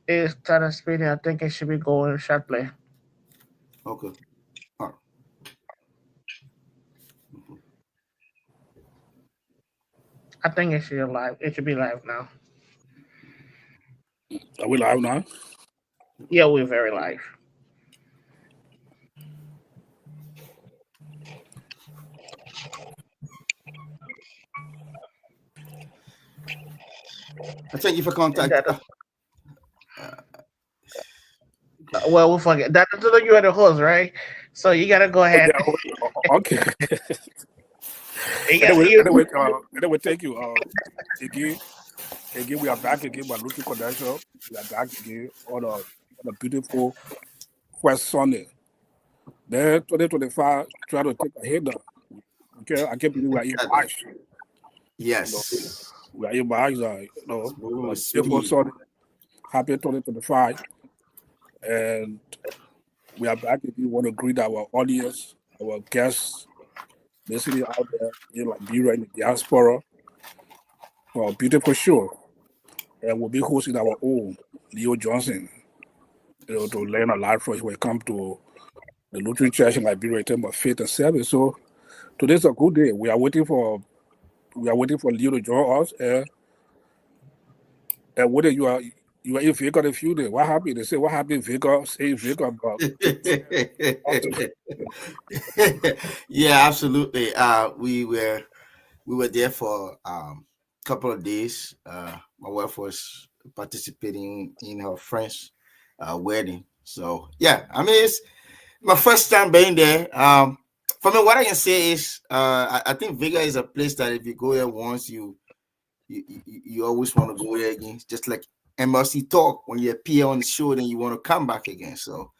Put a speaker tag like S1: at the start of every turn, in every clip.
S1: is started speeding. I think it should be going shot play.
S2: Okay. All right. Mhm.
S1: I think it should be live. It should be live now.
S3: Are we live now?
S1: Yeah, we're very live.
S2: Thank you for
S1: And
S2: contact.
S1: that
S2: Uh, okay.
S1: well, we forget that you are the host, right? So you gotta go
S3: Oh,
S1: ahead.
S3: yeah, okay.
S1: You got
S3: Anyway,
S1: you.
S3: thank you. Again, again, we are back again by Looking Connection. We are back again on a beautiful first Sunday. Then 2025, try to take a hit now. Okay, I can't believe we are in
S2: Got that.
S3: March. You know,
S2: Yes.
S3: we are in March.
S2: Smooth,
S3: A beautiful
S2: sweet.
S3: Sunday. Happy 2025, and we are back again. We want to greet our audience, our guests, listening out there in Liberia in the diaspora for a beautiful show. And we'll be hosting our own Leo Johnson, to learn a lot from when it comes to the Lutheran Church in Liberia in terms of faith and service. So today's a good day. We are waiting for Leo to join us. And whether you are in Vegas a few days, what happened? They say what happened in Vegas, say in Vegas, but
S2: Yeah, absolutely. We were there for couple of days. My wife was participating in her friend's wedding. So yeah, I mean it's my first time being there. For me, what I can say is, I think Vega is a place that if you go there once, you always want to go there again. It's just like MLC talk, when you appear on the show, then you want to come back again. So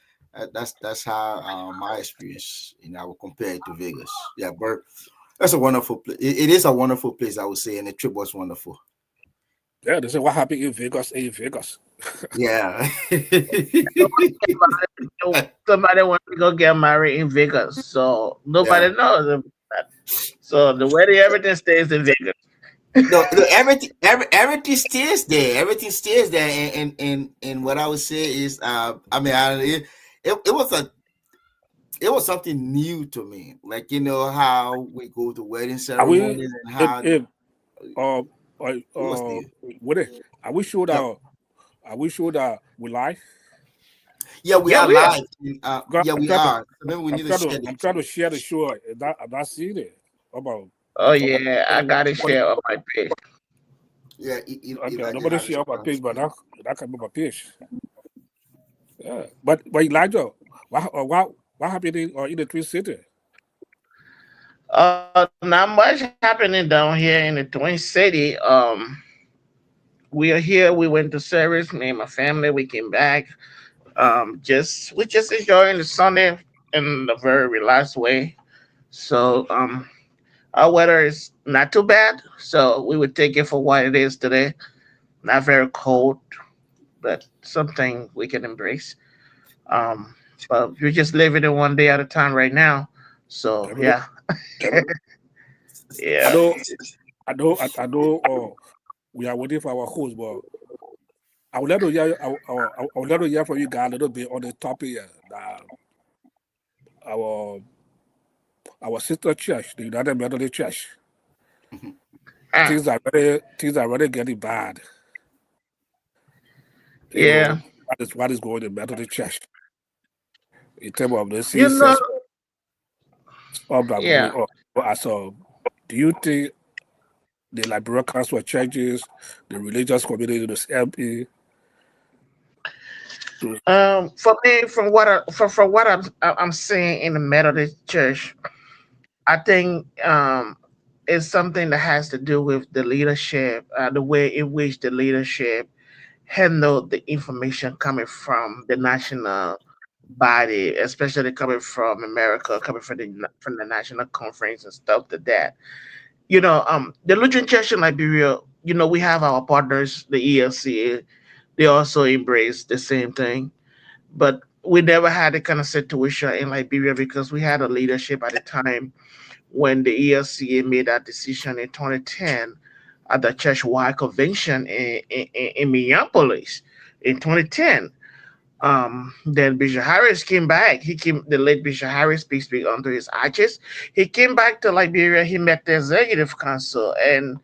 S2: that's how my experience, I will compare it to Vegas. Yeah, but that's a wonderful place. It is a wonderful place, I would say, and the trip was wonderful.
S3: yeah, they say what happened in Vegas, say in Vegas.
S2: Yeah.
S1: Somebody wants to go get married in Vegas, so
S2: Yeah.
S1: nobody knows about that. So the wedding, everything stays in Vegas.
S2: No, everything stays there. Everything stays there, and what I would say is, I mean, it was something new to me. Like how we go to wedding
S3: Are we
S2: ceremonies and
S3: if
S2: how
S3: if uh uh,
S2: it was
S3: uh
S2: new.
S3: what it, are we sure
S2: Yep.
S3: that we live?
S2: Yeah, we
S1: Yeah,
S2: are
S1: we are.
S2: live. Yeah, we are. So maybe we need to share
S3: I'm
S2: this.
S3: trying to share the show. I'm not seeing it. About
S1: Oh
S3: about
S1: yeah, I got to
S3: nobody,
S1: share on my page.
S2: Yeah, if
S3: okay,
S2: I can
S3: nobody
S2: have this
S3: share my
S2: one.
S3: page, but that can be my page. Yeah, but Elijah, what happened in the Twin City?
S1: Not much happening down here in the Twin City. We are here. We went to service. Me and my family. We came back. Just we just enjoying the Sunday in a very relaxed way. So our weather is not too bad. So we would take it for what it is today. Not very cold, but something we can embrace. Um, but we're just living it one day at a time right now. So
S3: Every day,
S1: yeah,
S3: every day. I
S1: yeah,
S3: know, I know. We are waiting for our host, but I would like to hear. I would like to hear from you guys a little bit on the topic. That our our sister church, the United Methodist Church,
S2: Mhm.
S1: ah,
S3: things are really getting bad. You
S1: yeah.
S3: know what is going in Methodist Church in terms of the
S1: You know,
S3: seasons of that going
S1: yeah.
S3: on. So, do you think the Liberal Council of Churches, the religious community, the CME, to
S1: For me, from what I'm seeing in the Methodist Church, I think it's something that has to do with the leadership, the way in which the leadership handle the information coming from the national body, especially coming from America, coming from the national conference and stuff like that. The Lutheran Church in Liberia, we have our partners, the ELCA. They also embrace the same thing, but we never had a kind of situation in Liberia because we had a leadership at the time when the ELCA made that decision in 2010 at the church-wide convention in Minneapolis. in 2010. Then Bishop Harris came back. The late Bishop Harris, peace be unto his ashes. He came back to Liberia. He met the executive council and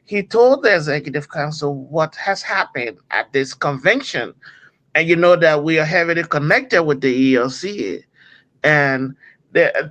S1: he told the executive council what has happened at this convention. And you know that we are heavily connected with the ELC, and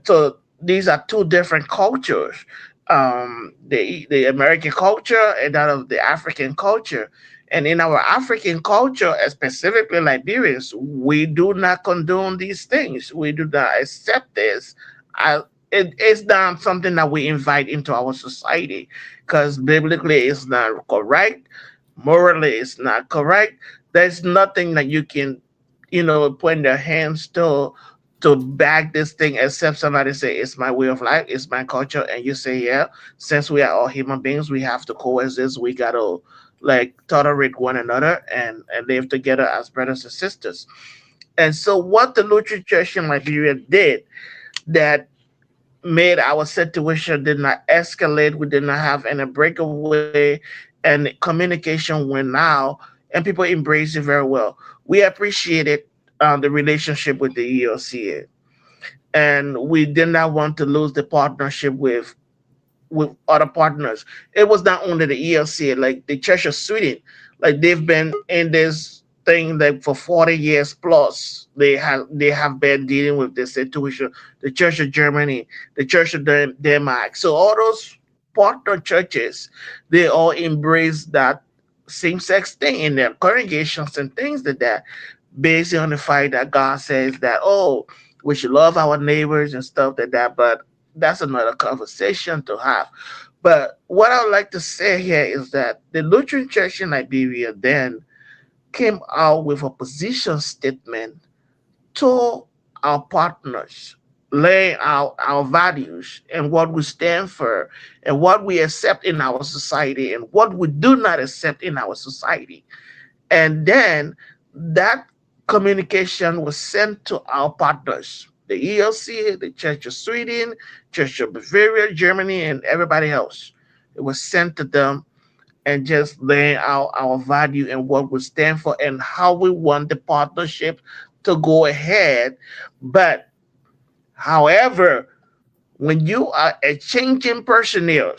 S1: so these are two different cultures, the American culture and that of the African culture. And in our African culture, specifically Liberians, we do not condone these things. We do not accept this. I, it's not something that we invite into our society because biblically it's not correct, morally it's not correct. There's nothing that you can, put in their hands to back this thing except somebody say it's my way of life, it's my culture, and you say, yeah, since we are all human beings, we have to coexist, we gotta like tolerate one another and live together as brothers and sisters. And so what the Lutheran Church in Liberia did that made our situation did not escalate, we did not have any breakaway, and communication went now, and people embraced it very well. We appreciated the relationship with the ELCA, and we did not want to lose the partnership with other partners. It was not only the ELC, like the Church of Sweden, like they've been in this thing like for 40 years plus. They have been dealing with this situation. The Church of Germany, the Church of Denmark. So all those partner churches, they all embrace that same sex thing in their congregations and things like that, based on the fact that God says that, oh, we should love our neighbors and stuff like that. But that's another conversation to have. But what I would like to say here is that the Lutheran Church in Liberia then came out with a position statement to our partners, laying out our values and what we stand for and what we accept in our society and what we do not accept in our society. And then that communication was sent to our partners, the ELC, the Church of Sweden, Church of Bavaria, Germany, and everybody else. It was sent to them and just laying out our value and what we stand for and how we want the partnership to go ahead. But however, when you are exchanging personnel,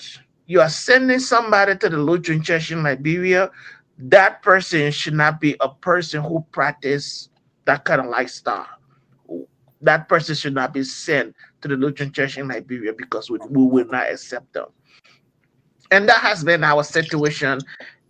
S1: you are sending somebody to the Lutheran Church in Liberia, that person should not be a person who practice that kind of lifestyle. That person should not be sent to the Lutheran Church in Liberia because we will not accept them. And that has been our situation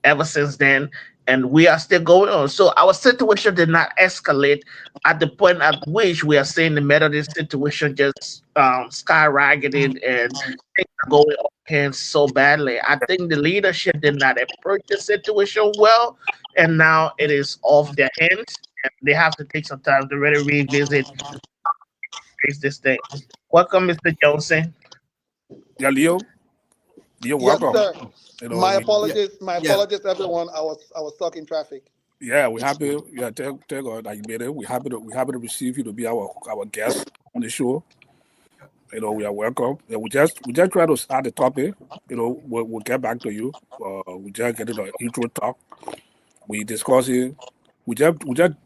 S1: ever since then. And we are still going on. So our situation did not escalate at the point at which we are seeing the Methodist situation just skyrocketed and things are going off hands so badly. I think the leadership did not approach the situation well, and now it is off their hands. And they have to take some time to really revisit this thing. Welcome, Mr. Johnson.
S3: Yeah, Leo, you're
S4: Yes,
S3: welcome.
S4: sir.
S3: You know,
S4: My
S3: we,
S2: Yeah,
S4: apologies. My
S2: yeah.
S4: apologies, everyone. I was stuck in traffic.
S3: yeah, we happy. Yeah, tell God that you made it. We happy to receive you to be our guest on the show. You know, we are welcome. Yeah, we just try to start the topic. You know, we'll get back to you. We just get an intro talk. We discuss it. We just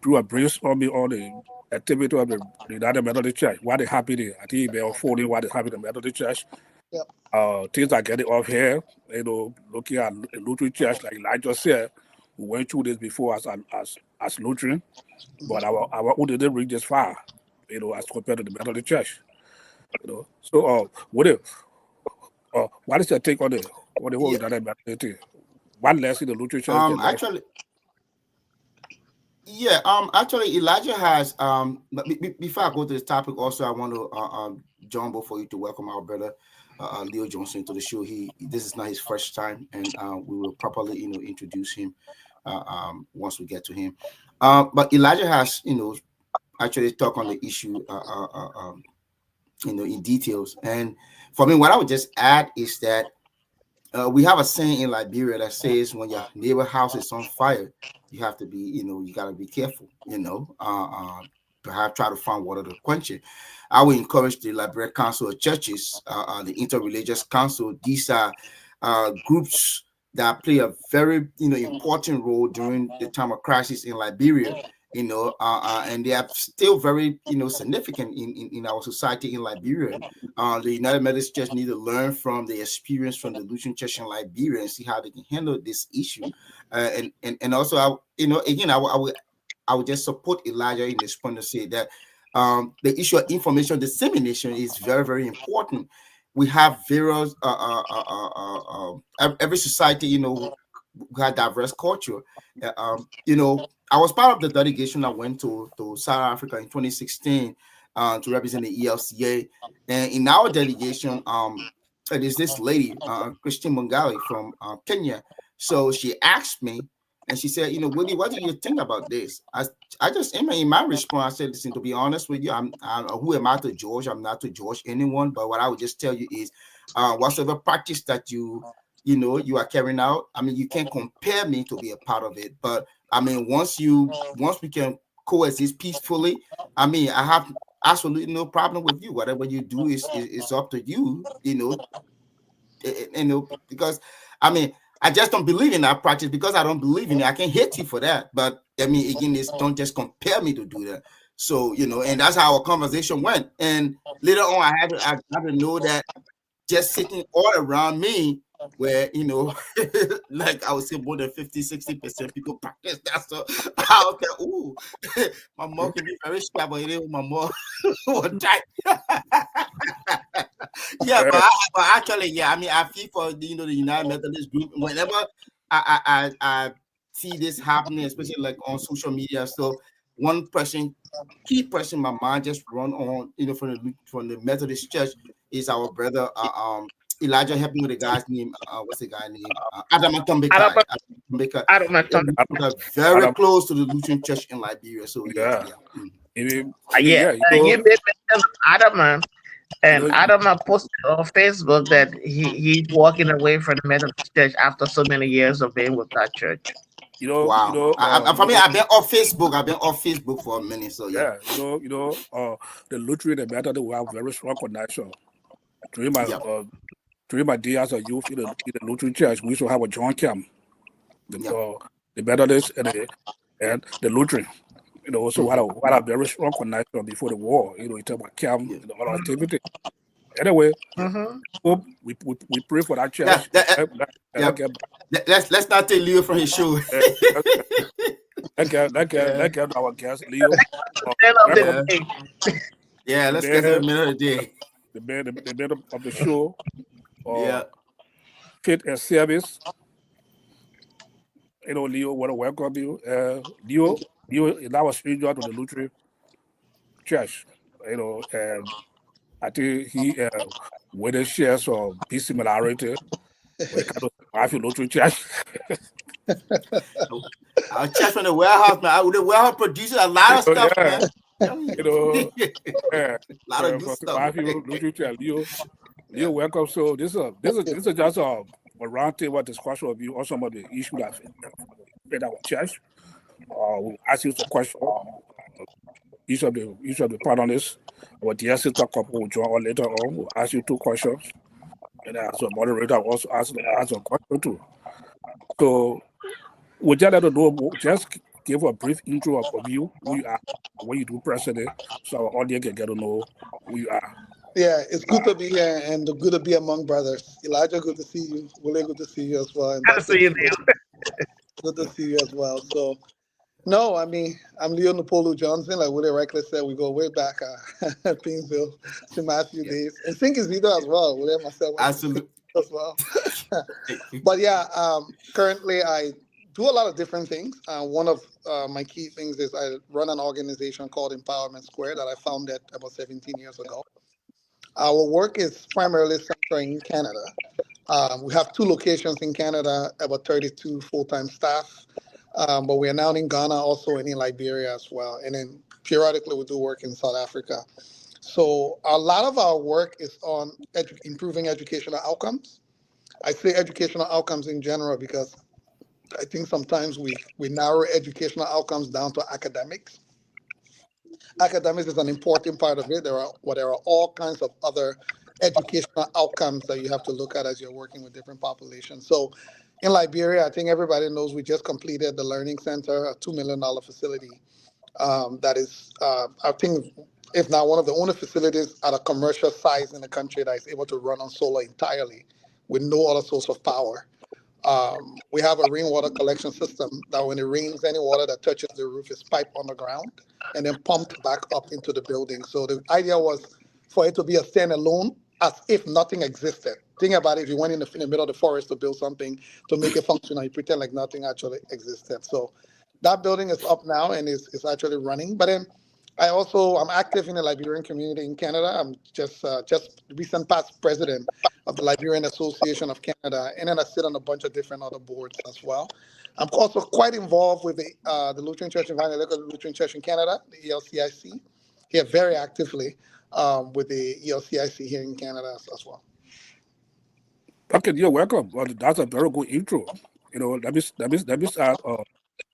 S3: do a brainstorming on the activity of the United Methodist Church. What is happening? I think they're unfolding what is happening in the Methodist Church.
S4: Yep.
S3: Things are getting off here. You know, looking at Lutheran Church, like Elijah said, we went through this before as Lutheran, but our own didn't reach this far. You know, as compared to the Methodist Church. You know, so what is your take on the whole
S2: Yeah.
S3: United Methodist thing? What lesson the Lutheran Church can learn?
S2: Actually, yeah. Actually, Elijah has. But before I go to this topic, also I want to Jumbo, for you to welcome our brother Leo Johnson to the show. This is not his first time, and we will properly introduce him once we get to him. But Elijah has actually talk on the issue in details. And for me, what I would just add is that we have a saying in Liberia that says when your neighbor house is on fire, you have to be, you got to be careful, perhaps try to find water to quench it. I would encourage the Liberian Council of Churches, the Interreligious Council. These are groups that play a very important role during the time of crisis in Liberia. And they are still very significant in our society in Liberia. The United Methodist Church need to learn from the experience from the Lutheran Church in Liberia and see how they can handle this issue. And also, again, I would just support Elijah in this point to say that the issue of information dissemination is very, very important. We have various every society, we have diverse culture. I was part of the delegation that went to South Africa in 2016 to represent the ELCA, and in our delegation, there's this lady, Christine Mungali from Kenya. So she asked me, and she said, Willie, what do you think about this? I just, in my response, I said, listen, to be honest with you, I'm who am I to judge? I'm not to judge anyone, but what I would just tell you is, whatsoever practice that you are carrying out, I mean, you can't compare me to be a part of it. But I mean, once we can coexist peacefully, I mean, I have absolutely no problem with you. Whatever you do is up to you, because I mean, I just don't believe in that practice. Because I don't believe in it, I can't hate you for that. But I mean, again, don't just compare me to do that. So, and that's how our conversation went. And later on, I had to know that just sitting all around me, where like I would say more than 50-60% people practice that. So I was like, ooh, my mom can be very sharp, but my mom will die. Yeah, but actually, yeah, I mean, I feel for the United Methodist group. Whenever I see this happening, especially like on social media, so one key person in my mind just run on, from the Methodist Church is our brother Elijah. Help me with the guy's name. What's the guy's name? Adam Atombeka. Very close to the Lutheran Church in Liberia. So yeah.
S3: You
S1: mentioned Adam, and Adam posted on Facebook that he's walking away from the Methodist Church after so many years of being with that church.
S2: Wow. For me, I've been off Facebook. I've been off Facebook for a minute. So yeah.
S3: The Lutheran and Methodist will have very strong connection. During my day as a youth in the Lutheran Church, we used to have a joint camp. The Methodist and the Lutheran. So what a very strong connection before the war. You talk about camp, all activity. Anyway, we pray for that church.
S2: Let's not take Leo from his show.
S3: Let's get our guest Leo.
S2: Yeah, let's get the middle of the day.
S3: The middle of the show. Faith and service. Leo, want to welcome you. Leo is now a stranger to the Lutheran Church. And I think he with a share some similarity when it comes to Lutheran Church.
S2: Our church from the warehouse, man. The warehouse produces a lot of stuff, man.
S3: A
S2: lot of good stuff.
S3: Lutheran Church, Leo, welcome. So this is just a roundtable discussion of you on some of the issues that affect our church. We'll ask you some questions. Each of the panelists, our dear sister couple will join on later on. We'll ask you 2 questions, and as a moderator, I'll also ask a question too. So, would you let us know? Just give a brief intro of you, who you are, what you do presently, so our audience can get to know who you are.
S4: Yeah, it's good to be here and good to be among brothers. Elijah, good to see you. Willie, good to see you as well. And
S1: Good to see you, Leo.
S4: Good to see you as well. So, no, I mean, I'm Lekpale Nupolu Johnson. Like Willie Reckless said, we go way back at Pinsville, to Matthew days. And Sink is leader as well. Willie and myself
S2: Absolutely.
S4: as well. But yeah, currently I do a lot of different things. One of my key things is I run an organization called Empowerment Square that I founded about 17 years ago. Our work is primarily centered in Canada. We have 2 locations in Canada, about 32 full-time staff. But we are now in Ghana, also, and in Liberia as well. And then periodically we do work in South Africa. So a lot of our work is on improving educational outcomes. I say educational outcomes in general because I think sometimes we narrow educational outcomes down to academics. Academics is an important part of it. There are all kinds of other educational outcomes that you have to look at as you're working with different populations. So in Liberia, I think everybody knows we just completed the Learning Center, a $2 million facility. That is, I think, if not one of the only facilities at a commercial size in the country that is able to run on solar entirely with no other source of power. We have a rainwater collection system that when it rains, any water that touches the roof is piped underground and then pumped back up into the building. So the idea was for it to be a standalone as if nothing existed. Think about it, if you went in the middle of the forest to build something to make it functional, you pretend like nothing actually existed. So that building is up now and is actually running. But then I'm active in the Liberian community in Canada. I'm just recent past president of the Liberian Association of Canada, and then I sit on a bunch of different other boards as well. I'm also quite involved with the Lutheran Church Evangelical Lutheran Church in Canada, the ELCIC, here very actively with the ELCIC here in Canada as well.
S3: Okay, you're welcome. Well, that's a very good intro. Let me start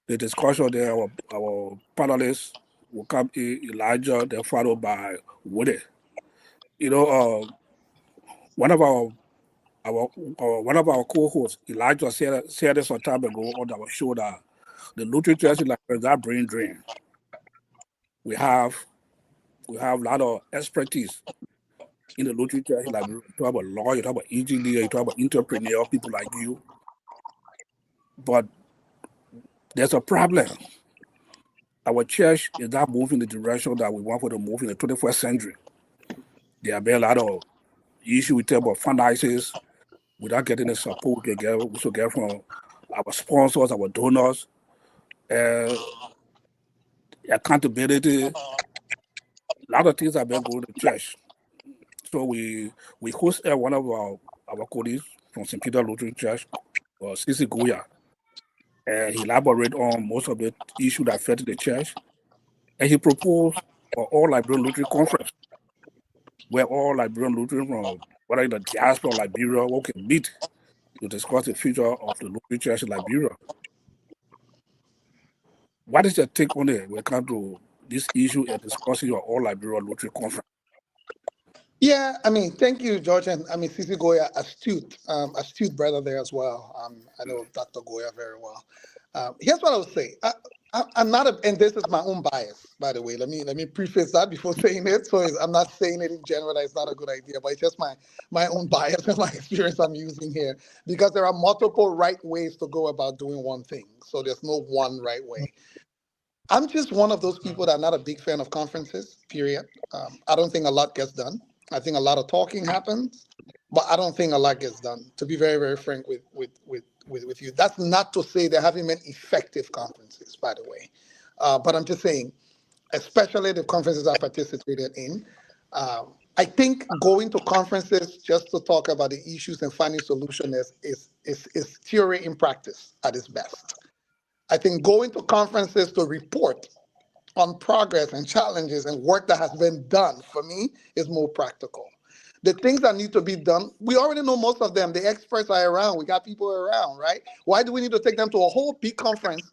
S3: the discussion there. Our panelists will come in, Elijah, then followed by Woody. One of our co-hosts, Elijah, said this some time ago on our show that the Lutheran Church is like that brain drain. We have a lot of expertise in the Lutheran Church. Like you talk about lawyer, you talk about engineer, you talk about entrepreneur, people like you. But there's a problem. Our church is not moving in the direction that we want for to move in the 21st century. There have been a lot of issues with about finances without getting the support we should get from our sponsors, our donors, accountability. A lot of things have been going to church. So we hosted one of our colleagues from St. Peter Lutheran Church, Sisi Goya, and he elaborated on most of the issues that affected the church. And he proposed an all Liberian Lutheran conference, where all Liberian Lutheran from whether in the diaspora of Liberia we can meet to discuss the future of the Lutheran Church in Liberia. What is your take on it when it comes to this issue and discussing your all Liberia Lutheran conference?
S4: Yeah, I mean, thank you, George, and I mean, Sisi Goya, astute brother there as well. I know Dr. Goya very well. Here's what I would say. I'm not, and this is my own bias, by the way. Let me preface that before saying it. So I'm not saying it in general that it's not a good idea, but it's just my own bias and my experience I'm using here, because there are multiple right ways to go about doing one thing. So there's no one right way. I'm just one of those people that are not a big fan of conferences, period. I don't think a lot gets done. I think a lot of talking happens, but I don't think a lot gets done, to be very, very frank with you. That's not to say there haven't been effective conferences, by the way. But I'm just saying, especially the conferences I participated in, I think going to conferences just to talk about the issues and finding solutions is theory in practice at its best. I think going to conferences to report on progress and challenges and work that has been done, for me, is more practical. The things that need to be done, we already know most of them. The experts are around. We got people around, right? Why do we need to take them to a whole big conference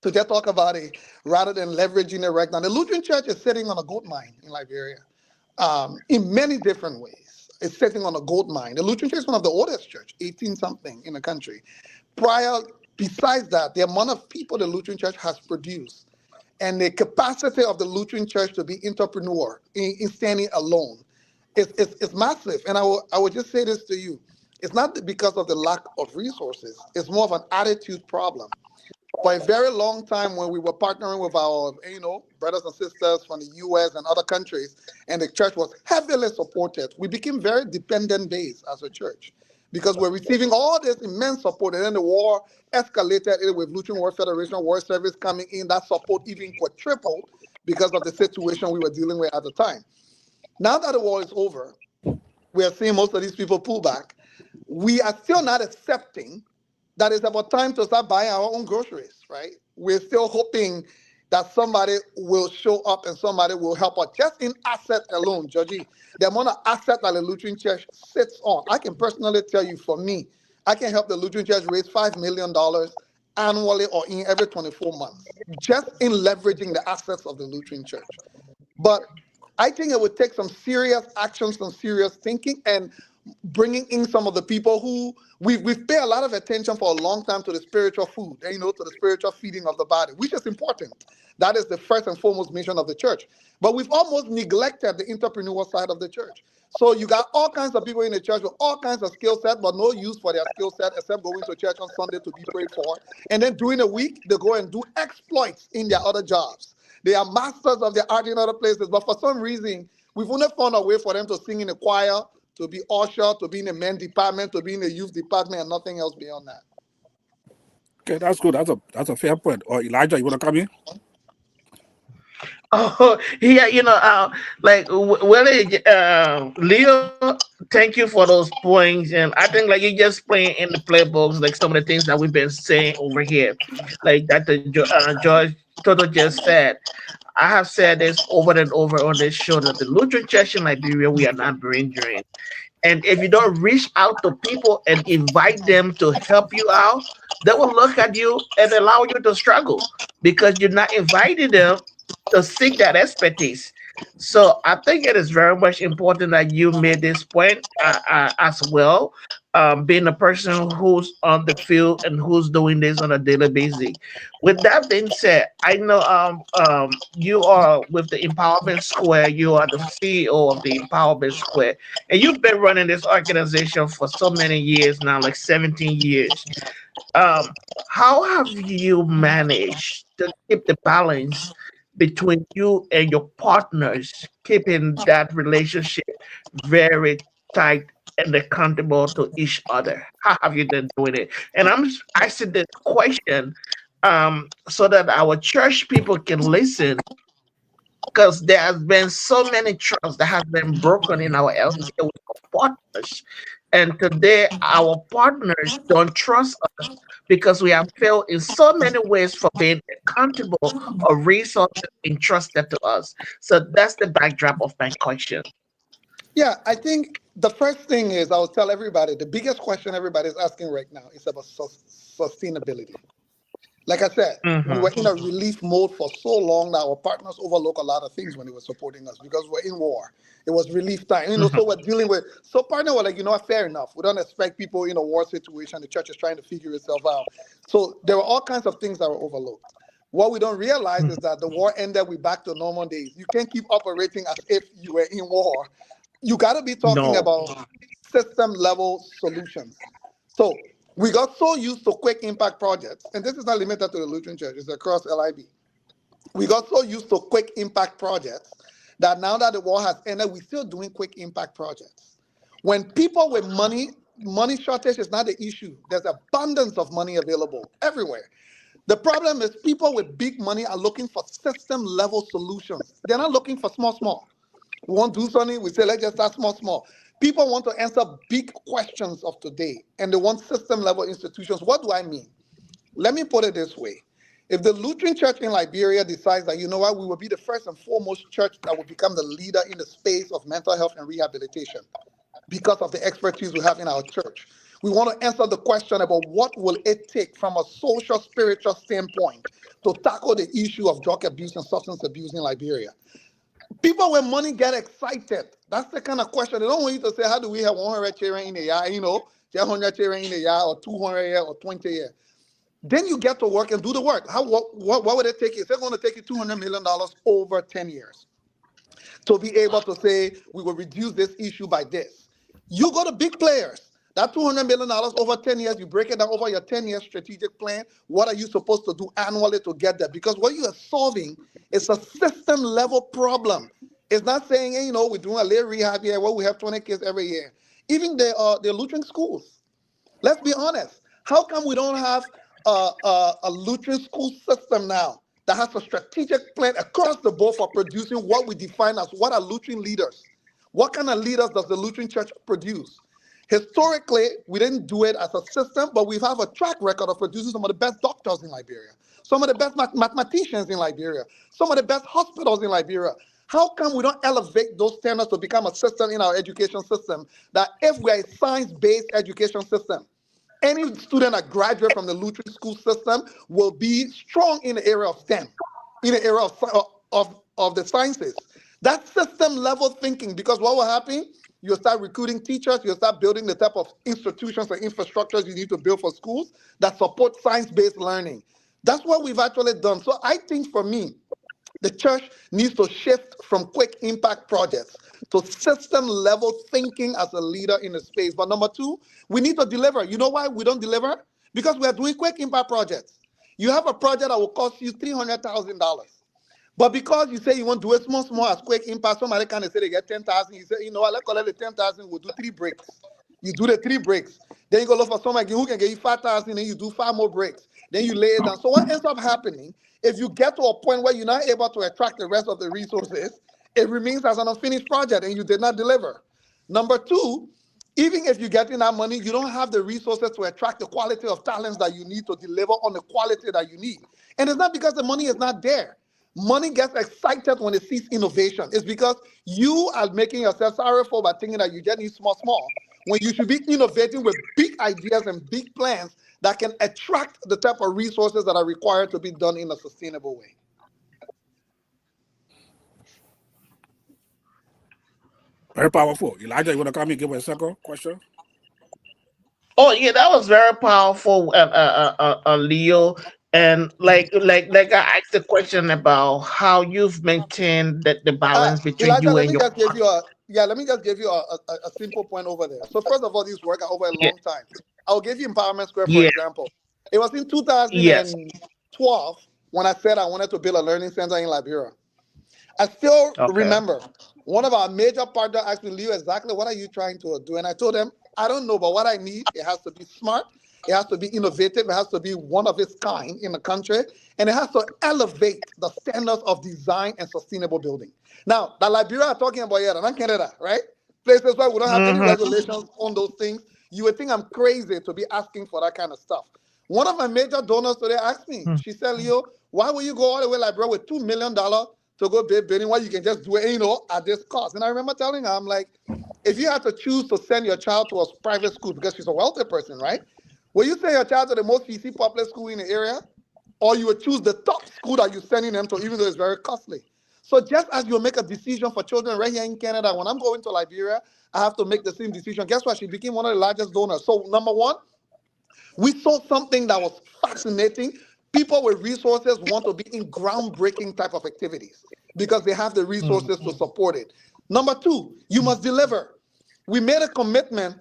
S4: to just talk about it rather than leveraging it right now? The Lutheran Church is sitting on a gold mine in Liberia in many different ways. It's sitting on a gold mine. The Lutheran Church is one of the oldest church, 18-something in the country. Besides that, the amount of people the Lutheran Church has produced and the capacity of the Lutheran Church to be entrepreneur in standing alone is massive. And I would just say this to you. It's not because of the lack of resources. It's more of an attitude problem. For a very long time, when we were partnering with our brothers and sisters from the U.S. and other countries, and the church was heavily supported, we became very dependent-based as a church, because we're receiving all this immense support, and then the war escalated with Lutheran World Federation World Service coming in. That support even quadrupled because of the situation we were dealing with at the time. Now that the war is over, we are seeing most of these people pull back. We are still not accepting that it's about time to start buying our own groceries, right? We're still hoping that somebody will show up and somebody will help us. Just in asset alone, Georgie, the amount of asset that the Lutheran Church sits on, I can personally tell you, for me, I can help the Lutheran Church raise $5 million annually or in every 24 months, just in leveraging the assets of the Lutheran Church. But I think it would take some serious action, some serious thinking, and bringing in some of the people who we've paid a lot of attention for a long time to the spiritual food, to the spiritual feeding of the body, which is important. That is the first and foremost mission of the church. But we've almost neglected the entrepreneurial side of the church. So you got all kinds of people in the church with all kinds of skill set, but no use for their skill set except going to church on Sunday to be prayed for. And then during the week, they go and do exploits in their other jobs. They are masters of their art in other places, but for some reason, we've only found a way for them to sing in the choir, to be usher, to be in the men's department, to be in the youth department, and nothing else beyond that.
S3: Okay, that's good. That's a fair point. Or Elijah, you want to come in?
S1: Oh, yeah, Willie, Leo, thank you for those points. And I think, like, you just playing in the playbooks, like some of the things that we've been saying over here, like that George Toto just said. I have said this over and over on this show that the Lutheran Church in Liberia, we are not brain drained. And if you don't reach out to people and invite them to help you out, they will look at you and allow you to struggle because you're not inviting them to seek that expertise. So I think it is very much important that you made this point as well. Being a person who's on the field and who's doing this on a daily basis. With that being said, I know you are with the Empowerment Square. You are the CEO of the Empowerment Square, and you've been running this organization for so many years now, like 17 years. Um, how have you managed to keep the balance between you and your partners, keeping that relationship very tight and accountable to each other? How have you been doing it? And I'm asking this question so that our church people can listen, because there has been so many trusts that have been broken in our LCA with our partners. And today, our partners don't trust us because we have failed in so many ways for being accountable or resources entrusted to us. So that's the backdrop of my question.
S4: Yeah, I think the first thing is I'll tell everybody the biggest question everybody's asking right now is about sustainability. Like I said, we were
S1: Mm-hmm.
S4: in a relief mode for so long that our partners overlook a lot of things when they were supporting us because we're in war. It was relief time,
S1: Mm-hmm.
S4: so we're dealing with, so partner were like, fair enough. We don't expect people in a war situation. The church is trying to figure itself out. So there were all kinds of things that were overlooked. What we don't realize is that the war ended, we back to normal days. You can't keep operating as if you were in war. You got to be talking
S1: No.
S4: about system level solutions. So we got so used to quick impact projects, and this is not limited to the Lutheran Church, it's across LIB. We got so used to quick impact projects that now that the war has ended, we're still doing quick impact projects. When people with money shortage is not the issue. There's abundance of money available everywhere. The problem is people with big money are looking for system level solutions. They're not looking for small, small. We want to do something, we say, let's just start small, small. People want to answer big questions of today, and they want system level institutions. What do I mean? Let me put it this way. If the Lutheran Church in Liberia decides that, you know what, we will be the first and foremost church that will become the leader in the space of mental health and rehabilitation because of the expertise we have in our church. We want to answer the question about what will it take from a social, spiritual standpoint to tackle the issue of drug abuse and substance abuse in Liberia. People with money get excited. That's the kind of question. They don't want you to say, how do we have 100 children in a year, 100 children in a year, or 200 a year, or 20 a year. Then you get to work and do the work. What would it take you? It's going to take you $200 million over 10 years to be able to say, we will reduce this issue by this. You go to big players. That $200 million over 10 years, you break it down over your 10-year strategic plan. What are you supposed to do annually to get there? Because what you are solving is a system level problem. It's not saying, hey, we're doing a little rehab here where we have 20 kids every year. Even the Lutheran schools. Let's be honest. How come we don't have a Lutheran school system now that has a strategic plan across the board for producing what we define as what are Lutheran leaders? What kind of leaders does the Lutheran Church produce? Historically, we didn't do it as a system, but we have a track record of producing some of the best doctors in Liberia, some of the best mathematicians in Liberia, some of the best hospitals in Liberia. How come we don't elevate those standards to become a system in our education system that if we're a science-based education system, any student that graduates from the Lutheran school system will be strong in the area of STEM, in the area of the sciences. That system level thinking, because what will happen? You'll start recruiting teachers. You'll start building the type of institutions and infrastructures you need to build for schools that support science-based learning. That's what we've actually done. So I think for me, the church needs to shift from quick impact projects to system level thinking as a leader in the space. But number two, we need to deliver. You know why we don't deliver? Because we are doing quick impact projects. You have a project that will cost you $300,000. But because you say you want to do it small, small as quick impact, somebody can say they get 10,000. You say, you know what, let's collect the 10,000, we'll do 3 breaks. You do the 3 breaks. Then you go look for somebody who can get you 5,000, and you do 5 more breaks. Then you lay it down. So what ends up happening, if you get to a point where you're not able to attract the rest of the resources, it remains as an unfinished project and you did not deliver. Number two, even if you're getting that money, you don't have the resources to attract the quality of talents that you need to deliver on the quality that you need. And it's not because the money is not there. Money gets excited when it sees innovation. It's because you are making yourself sorrowful by thinking that you just need small, small, when you should be innovating with big ideas and big plans that can attract the type of resources that are required to be done in a sustainable way.
S3: Very powerful. Elijah, you want to come and give a second question?
S1: Oh yeah, that was very powerful, Leo. And like I asked the question about how you've maintained the balance between
S4: Elijah,
S1: you
S4: let
S1: and
S4: me
S1: your
S4: just give you a yeah, let me just give you a simple point over there. So first of all, this work over a
S1: yeah,
S4: long time. I'll give you Empowerment Square, for
S1: yeah,
S4: example. It was in
S1: yes,
S4: 2012 when I said I wanted to build a learning center in Liberia. I still
S1: okay.
S4: remember one of our major partners asked me, Leo, exactly what are you trying to do? And I told them, I don't know, but what I need, it has to be smart, it has to be innovative, it has to be one of its kind in the country, and it has to elevate the standards of design and sustainable building. Now, the Liberia are talking about here, not Canada, right? Places where we don't have any
S1: Mm-hmm.
S4: regulations on those things. You would think I'm crazy to be asking for that kind of stuff. One of my major donors today asked me, she said, Leo, why will you go all the way Liberia with $2 million to go building when you can just do it, at this cost? And I remember telling her, I'm like, if you had to choose to send your child to a private school because she's a wealthy person, right? Will you send your child to the most PC public school in the area? Or you would choose the top school that you're sending them to, even though it's very costly. So just as you make a decision for children right here in Canada, when I'm going to Liberia, I have to make the same decision. Guess what? She became one of the largest donors. So number one, we saw something that was fascinating. People with resources want to be in groundbreaking type of activities because they have the resources to support it. Number two, you must deliver. We made a commitment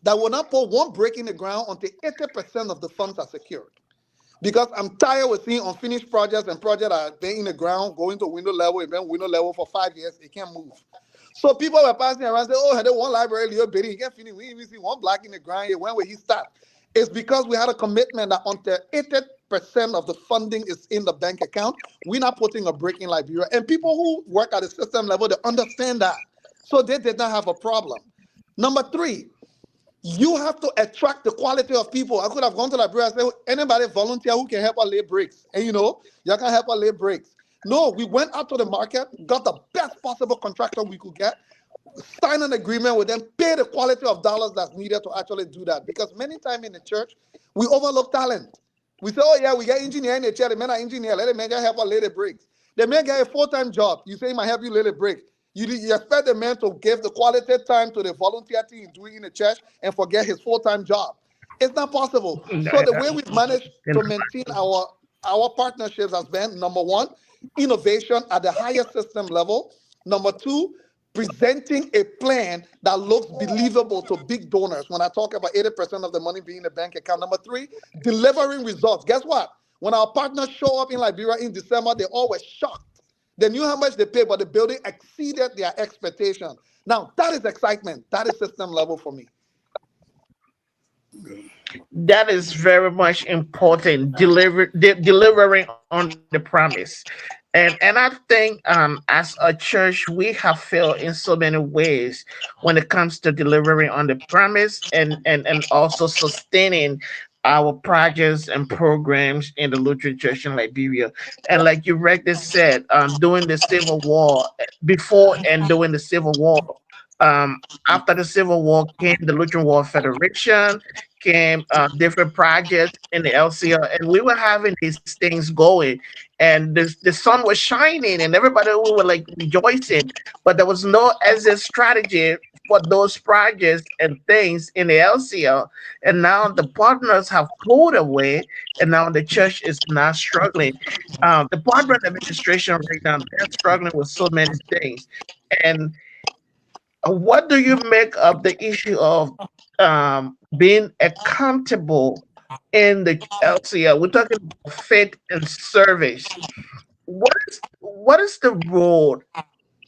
S4: that will not put one brick in the ground until 80% of the funds are secured. Because I'm tired of seeing unfinished projects and projects that are there in the ground, going to window level, it's been window level for 5 years, it can't move. So people were passing around saying, oh, had one library, you're bidding, you can't finish. We even see one block in the ground here. When will he start? It's because we had a commitment that until 80% of the funding is in the bank account, we're not putting a break in Liberia. And people who work at the system level, they understand that. So they did not have a problem. Number three, you have to attract the quality of people. I could have gone to Liberia and said, anybody volunteer who can help us lay bricks. And you can help us lay bricks. No, we went out to the market, got the best possible contractor we could get, sign an agreement with them, pay the quality of dollars that's needed to actually do that. Because many times in the church, we overlook talent. We say, oh yeah, we got engineer in the church, the man are engineer, let the man just help us lay the bricks. The man get a full-time job. You say he might help you lay the brick. You expect the man to give the quality time to the volunteer team doing in the church and forget his full-time job. It's not possible. So the way we've managed to maintain our partnerships has been, number one, innovation at the highest system level. Number two, presenting a plan that looks believable to big donors. When I talk about 80% of the money being in the bank account. Number three, delivering results. Guess what? When our partners show up in Liberia in December, they're always shocked. They knew how much they paid, but the building exceeded their expectation. Now, that is excitement. That is system level for me.
S1: That is very much important. Delivering on the promise, and I think as a church we have failed in so many ways when it comes to delivering on the promise and also sustaining our projects and programs in the Lutheran Church in Liberia. And like you rightly said, during the Civil War, before and during the Civil War. After the Civil War came the Lutheran War Federation, came different projects in the LCL, and we were having these things going, and the sun was shining, and everybody we were like rejoicing, but there was no exit strategy for those projects and things in the LCL, and now the partners have pulled away, and now the church is now struggling. Department administration right now, they're struggling with so many things. And what do you make of the issue of being accountable in the LCL? We're talking about faith and service. What is the role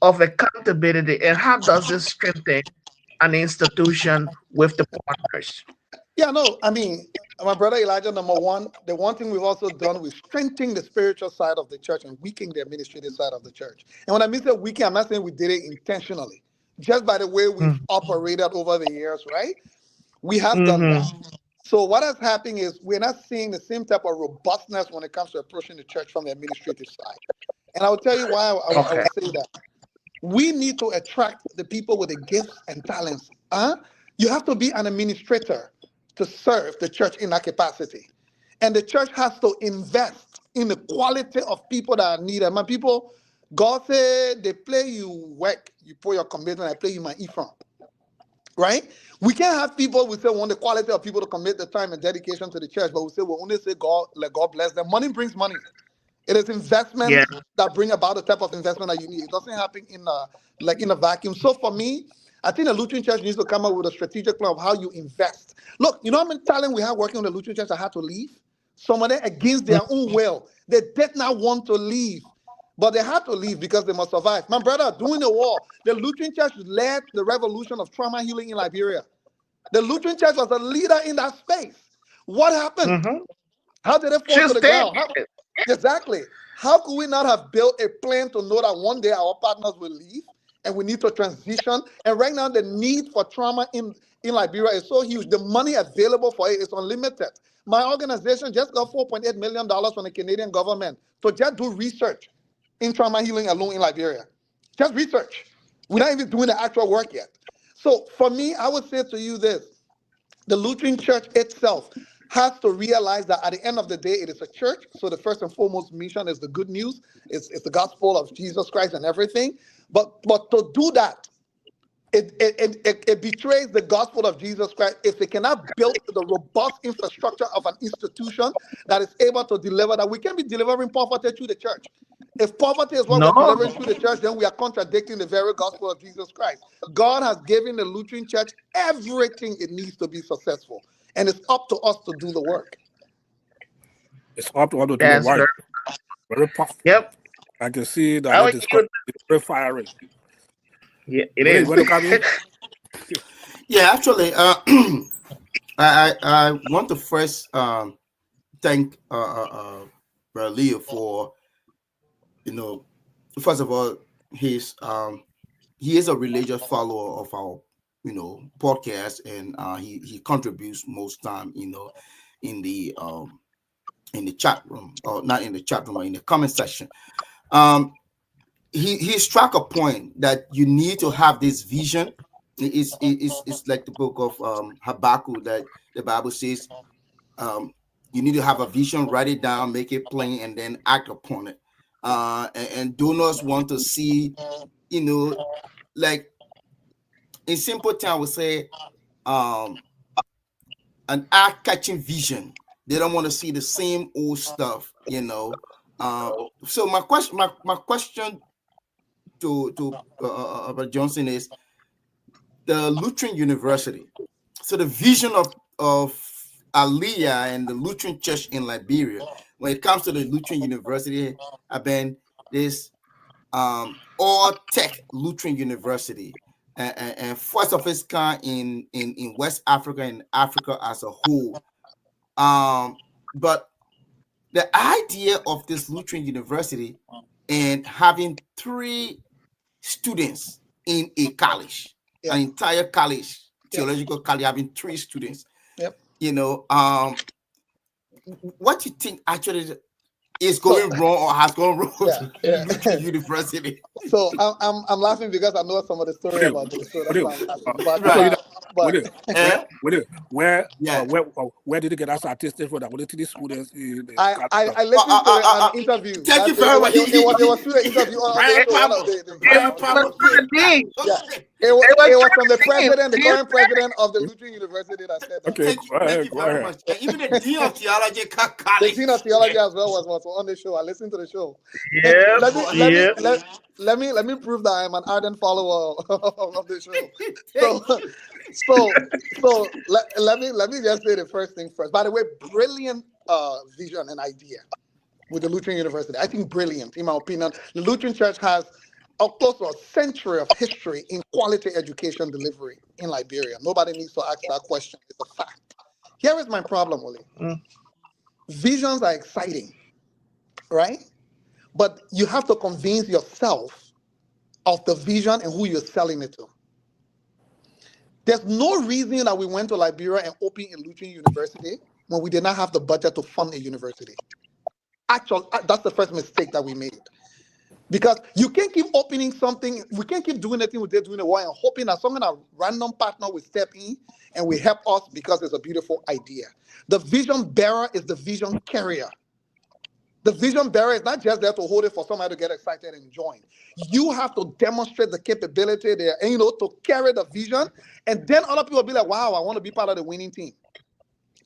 S1: of accountability, and how does this strengthen an institution with the partners?
S4: Yeah, no, I mean, my brother Elijah, number one, the one thing we've also done, we strengthen the spiritual side of the church and weaken the administrative side of the church. And when I mean that weaken, I'm not saying we did it intentionally, just by the way we've operated over the years, right? We have done
S1: Mm-hmm.
S4: that. So what has happened is we're not seeing the same type of robustness when it comes to approaching the church from the administrative side. And I will tell you why I
S1: Okay.
S4: would say that. We need to attract the people with the gifts and talents. You have to be an administrator to serve the church in that capacity. And the church has to invest in the quality of people that are needed. My people, God said, they play you work, you put your commitment, I play you my Ephraim. Right? We can't have people, we say, we want the quality of people to commit the time and dedication to the church, but we say, we only say, God, let God bless them. Money brings money. It is
S1: Yeah.
S4: investments that bring about the type of investment that you need. It doesn't happen in a vacuum. So for me, I think the Lutheran Church needs to come up with a strategic plan of how you invest. Look, you know how many talent we have working on the Lutheran Church that had to leave? Some of them against their own will. They did not want to leave, but they had to leave because they must survive. My brother, during the war, the Lutheran Church led the revolution of trauma healing in Liberia. The Lutheran Church was a leader in that space. What happened?
S1: Mm-hmm.
S4: How did it fall to
S1: Just
S4: the
S1: did.
S4: ground? Exactly. How could we not have built a plan to know that one day our partners will leave and we need to transition? And right now, the need for trauma in Liberia is so huge. The money available for it is unlimited. My organization just got $4.8 million from the Canadian government to just do research in trauma healing alone in Liberia. Just research. We're not even doing the actual work yet. So for me, I would say to you this. The Lutheran Church itself has to realize that at the end of the day, it is a church. So the first and foremost mission is the good news. It's the gospel of Jesus Christ and everything. But to do that, it betrays the gospel of Jesus Christ if it cannot build the robust infrastructure of an institution that is able to deliver that. We can be delivering poverty through the church. If poverty is what we're
S1: No.
S4: delivering through the church, then we are contradicting the very gospel of Jesus Christ. God has given the Lutheran Church everything it needs to be successful, and it's up to us to do the work.
S3: It's up to us to do the
S1: That's
S3: work. Very powerful.
S1: Yep.
S3: I can see that
S1: How
S3: it is very fiery.
S1: Yeah, it
S3: Wait,
S1: is.
S3: when you come in?
S2: Yeah, actually, I want to first thank Brother Leo for, first of all, he is a religious follower of our podcast, and he contributes most time in the chat room, or not in the chat room, or in the comment section. He struck a point that you need to have this vision. It's like the book of Habakkuk that the Bible says you need to have a vision, write it down, make it plain, and then act upon it. And donors want to see, like in simple terms, I would say an eye-catching vision. They don't want to see the same old stuff, So my question to Johnson is the Lutheran University. So the vision of Aliyah and the Lutheran Church in Liberia, when it comes to the Lutheran University, I've been this all tech Lutheran University, and first of its kind in West Africa and Africa as a whole. But the idea of this Lutheran University and having 3 students in a college, an entire college, theological college, having 3 students.
S4: Yep.
S2: What do you think actually is going wrong or has gone wrong with Lutheran University?
S4: So I'm laughing because I know some of the story about this. So that's why I'm laughing.
S3: Where
S4: But
S3: did
S2: Eh?
S3: where
S2: Yeah.
S3: where did you get that statistic for that? What did the students in the
S4: I listened to an
S2: Uh,
S4: interview.
S2: Thank
S4: That
S2: you very much.
S4: it was student interview on the
S2: Brian
S4: show. One of
S2: Pablo.
S1: It
S2: Brian
S1: was
S2: Pablo.
S1: trying to dig.
S4: yeah.
S2: Okay.
S1: It was
S4: It was from the
S1: trying to
S4: president, the
S1: dig.
S4: current president of the Lutheran University that said that.
S3: Okay,
S2: Thank you
S3: go
S2: very
S3: ahead.
S2: much. And even the Dean of Theology,
S4: The dean of
S2: College.
S4: theology as well was on the show. I listened to the show. And
S1: Yep. Yep.
S4: let me prove that I'm an ardent follower of the show. So let me just say the first thing first. By the way, brilliant vision and idea with the Lutheran University. I think brilliant, in my opinion. The Lutheran Church has close to a century of history in quality education delivery in Liberia. Nobody needs to ask that question. It's a fact. Here is my problem, Oli.
S1: Mm.
S4: Visions are exciting, right? But you have to convince yourself of the vision and who you're selling it to. There's no reason that we went to Liberia and opened a Lutheran University when we did not have the budget to fund a university. Actually, that's the first mistake that we made. Because you can't keep opening something, we can't keep doing anything we're doing a while and hoping that some random partner will step in and will help us because it's a beautiful idea. The vision bearer is the vision carrier. The vision bearer is not just there to hold it for somebody to get excited and join. You have to demonstrate the capability there and, to carry the vision. And then other people will be like, wow, I want to be part of the winning team.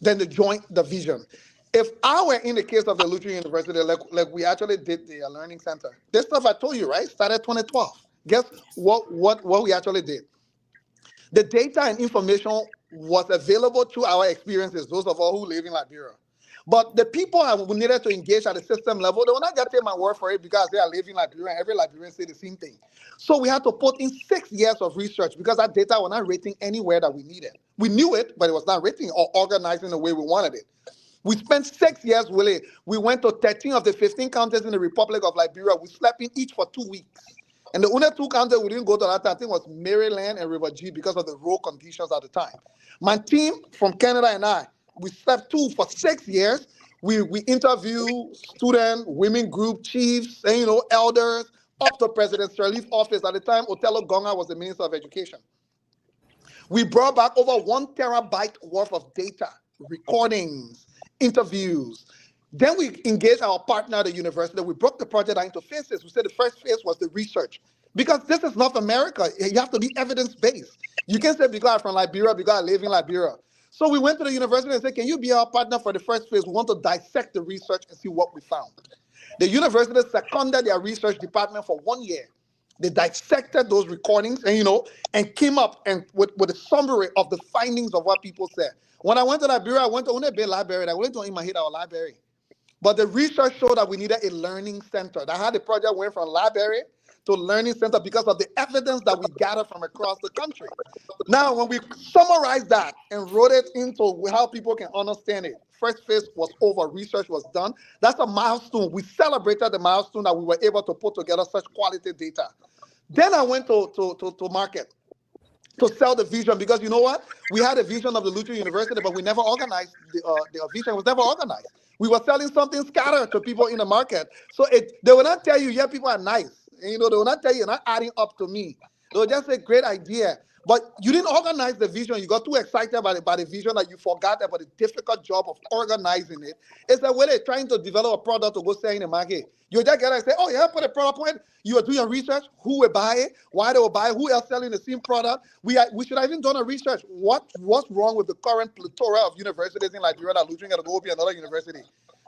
S4: Then they join the vision. If I were in the case of the Lutheran University, like we actually did the learning center, this stuff I told you, right, started 2012. Guess what we actually did? The data and information was available through our experiences, those of us who live in Liberia. But the people who needed to engage at the system level, they will not just take my word for it because they are living in Liberia and every Liberian say the same thing. So we had to put in 6 years of research because that data was not rating anywhere that we needed. We knew it, but it was not rating or organized in the way we wanted it. We spent 6 years, Willie. We went to 13 of the 15 counties in the Republic of Liberia. We slept in each for 2 weeks. And the only 2 counties we didn't go to that time, I think, was Maryland and River G because of the road conditions at the time. My team from Canada and I, we slept for 6 years. We interviewed students, women group chiefs, and, elders, up to President Sirleaf's office. At the time, Otello Gonga was the Minister of Education. We brought back over 1 terabyte worth of data, recordings, interviews. Then we engaged our partner at the university. We broke the project down into phases. We said the first phase was the research. Because this is North America, you have to be evidence-based. You can't say because I'm from Liberia, because I live in Liberia. So we went to the university and said, can you be our partner for the first phase? We want to dissect the research and see what we found. The university seconded their research department for 1 year. They dissected those recordings and came up with a summary of the findings of what people said. When I went to Liberia, I went to Unebe Library. I went to our library. But the research showed that we needed a learning center. That how the project went from library to learning center because of the evidence that we gathered from across the country. Now, when we summarized that and wrote it into how people can understand it, first phase was over, research was done. That's a milestone. We celebrated the milestone that we were able to put together such quality data. Then I went to market to sell the vision because you know what? We had a vision of the Lutheran University, but we never organized the vision was never organized. We were selling something scattered to people in the market. So they will not tell you, yeah, people are nice. And, they will not tell you, you're not adding up to me. They will just say, great idea. But you didn't organize the vision. You got too excited by the vision that you forgot about the difficult job of organizing it. It's like when they're trying to develop a product to go sell in the market. You just get and say, oh, yeah, put a product point. You are doing research. Who will buy it? Why they will buy it? Who else selling the same product? We should have even done a research. What's wrong with the current plethora of universities in Liberia that Lutheran got to go open another university?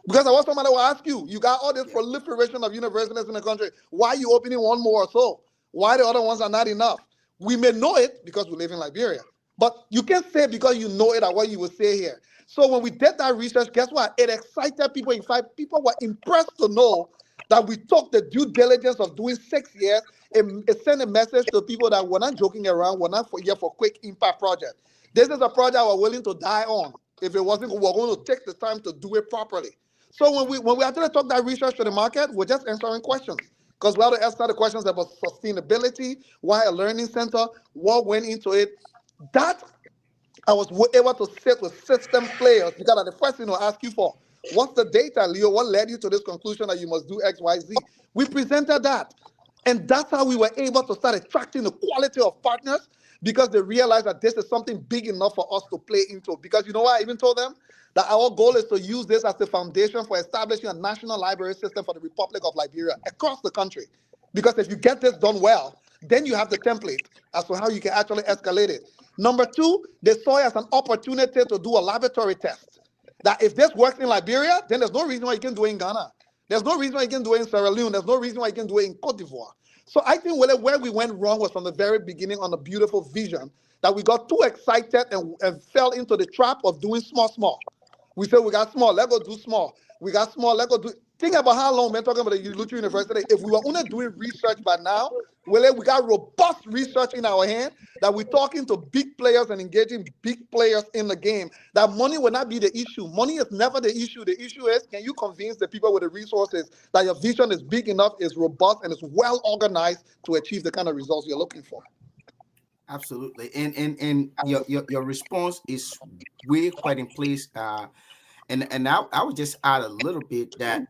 S4: Because I want somebody will ask you, you got all this proliferation of universities in the country. Why are you opening one more or so? Why the other ones are not enough? We may know it because we live in Liberia, but you can't say because you know it or what you will say here. So when we did that research, guess what? It excited people. In fact, people were impressed to know that we took the due diligence of doing 6 years and it sent a message to people that we're not joking around. We're not here for quick impact project. This is a project we're willing to die on. If it wasn't, we're going to take the time to do it properly. So when we actually took that research to the market, we're just answering questions. Because we had to answer the questions about sustainability, why a learning center, what went into it. That I was able to sit with system players because the first thing I'll ask you for, what's the data, Leo? What led you to this conclusion that you must do X, Y, Z? We presented that. And that's how we were able to start attracting the quality of partners because they realize that this is something big enough for us to play into. Because you know what? I even told them that our goal is to use this as the foundation for establishing a national library system for the Republic of Liberia across the country. Because if you get this done well, then you have the template as to how you can actually escalate it. Number two, they saw it as an opportunity to do a laboratory test. That if this works in Liberia, then there's no reason why you can do it in Ghana. There's no reason why you can do it in Sierra Leone. There's no reason why you can do it in Cote d'Ivoire. So I think where we went wrong was from the very beginning on a beautiful vision that we got too excited and fell into the trap of doing small. We said we got small, let's go do small. We got small, let's go do. Think about how long we're talking about the Lutheran University. If we were only doing research by now, well, we got robust research in our hand that we're talking to big players and engaging big players in the game. That money will not be the issue. Money is never the issue. The issue is, can you convince the people with the resources that your vision is big enough, is robust, and is well organized to achieve the kind of results you're looking for?
S2: Absolutely, and your response is really quite in place. And I would just add a little bit that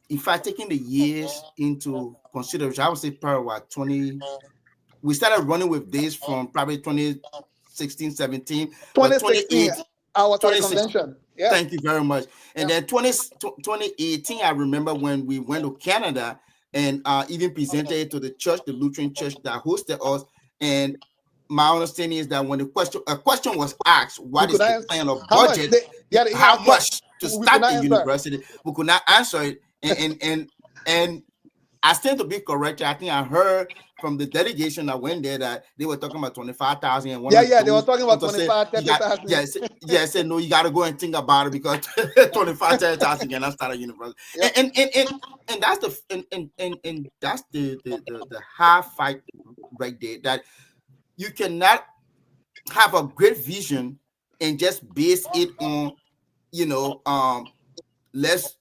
S2: if I taking the years into consideration, I would say probably what 20. We started running with this from probably 2016, 17,
S4: 2016, our convention.
S2: Yeah. Thank you very much. And then 2018, I remember when we went to Canada and even presented it to the church, the Lutheran church that hosted us. And my understanding is that when a question was asked, what is the plan of budget? How much to start the university? We could not answer it. And I stand to be corrected. I think I heard from the delegation that went there that they were talking about 25,000. And
S4: they were talking about 25, 30,000.
S2: Yeah, said no, you got to go and think about it because 25, 30,000 cannot start a university. Yep. And that's that's the hard fight right there, that you cannot have a great vision and just base it on, let's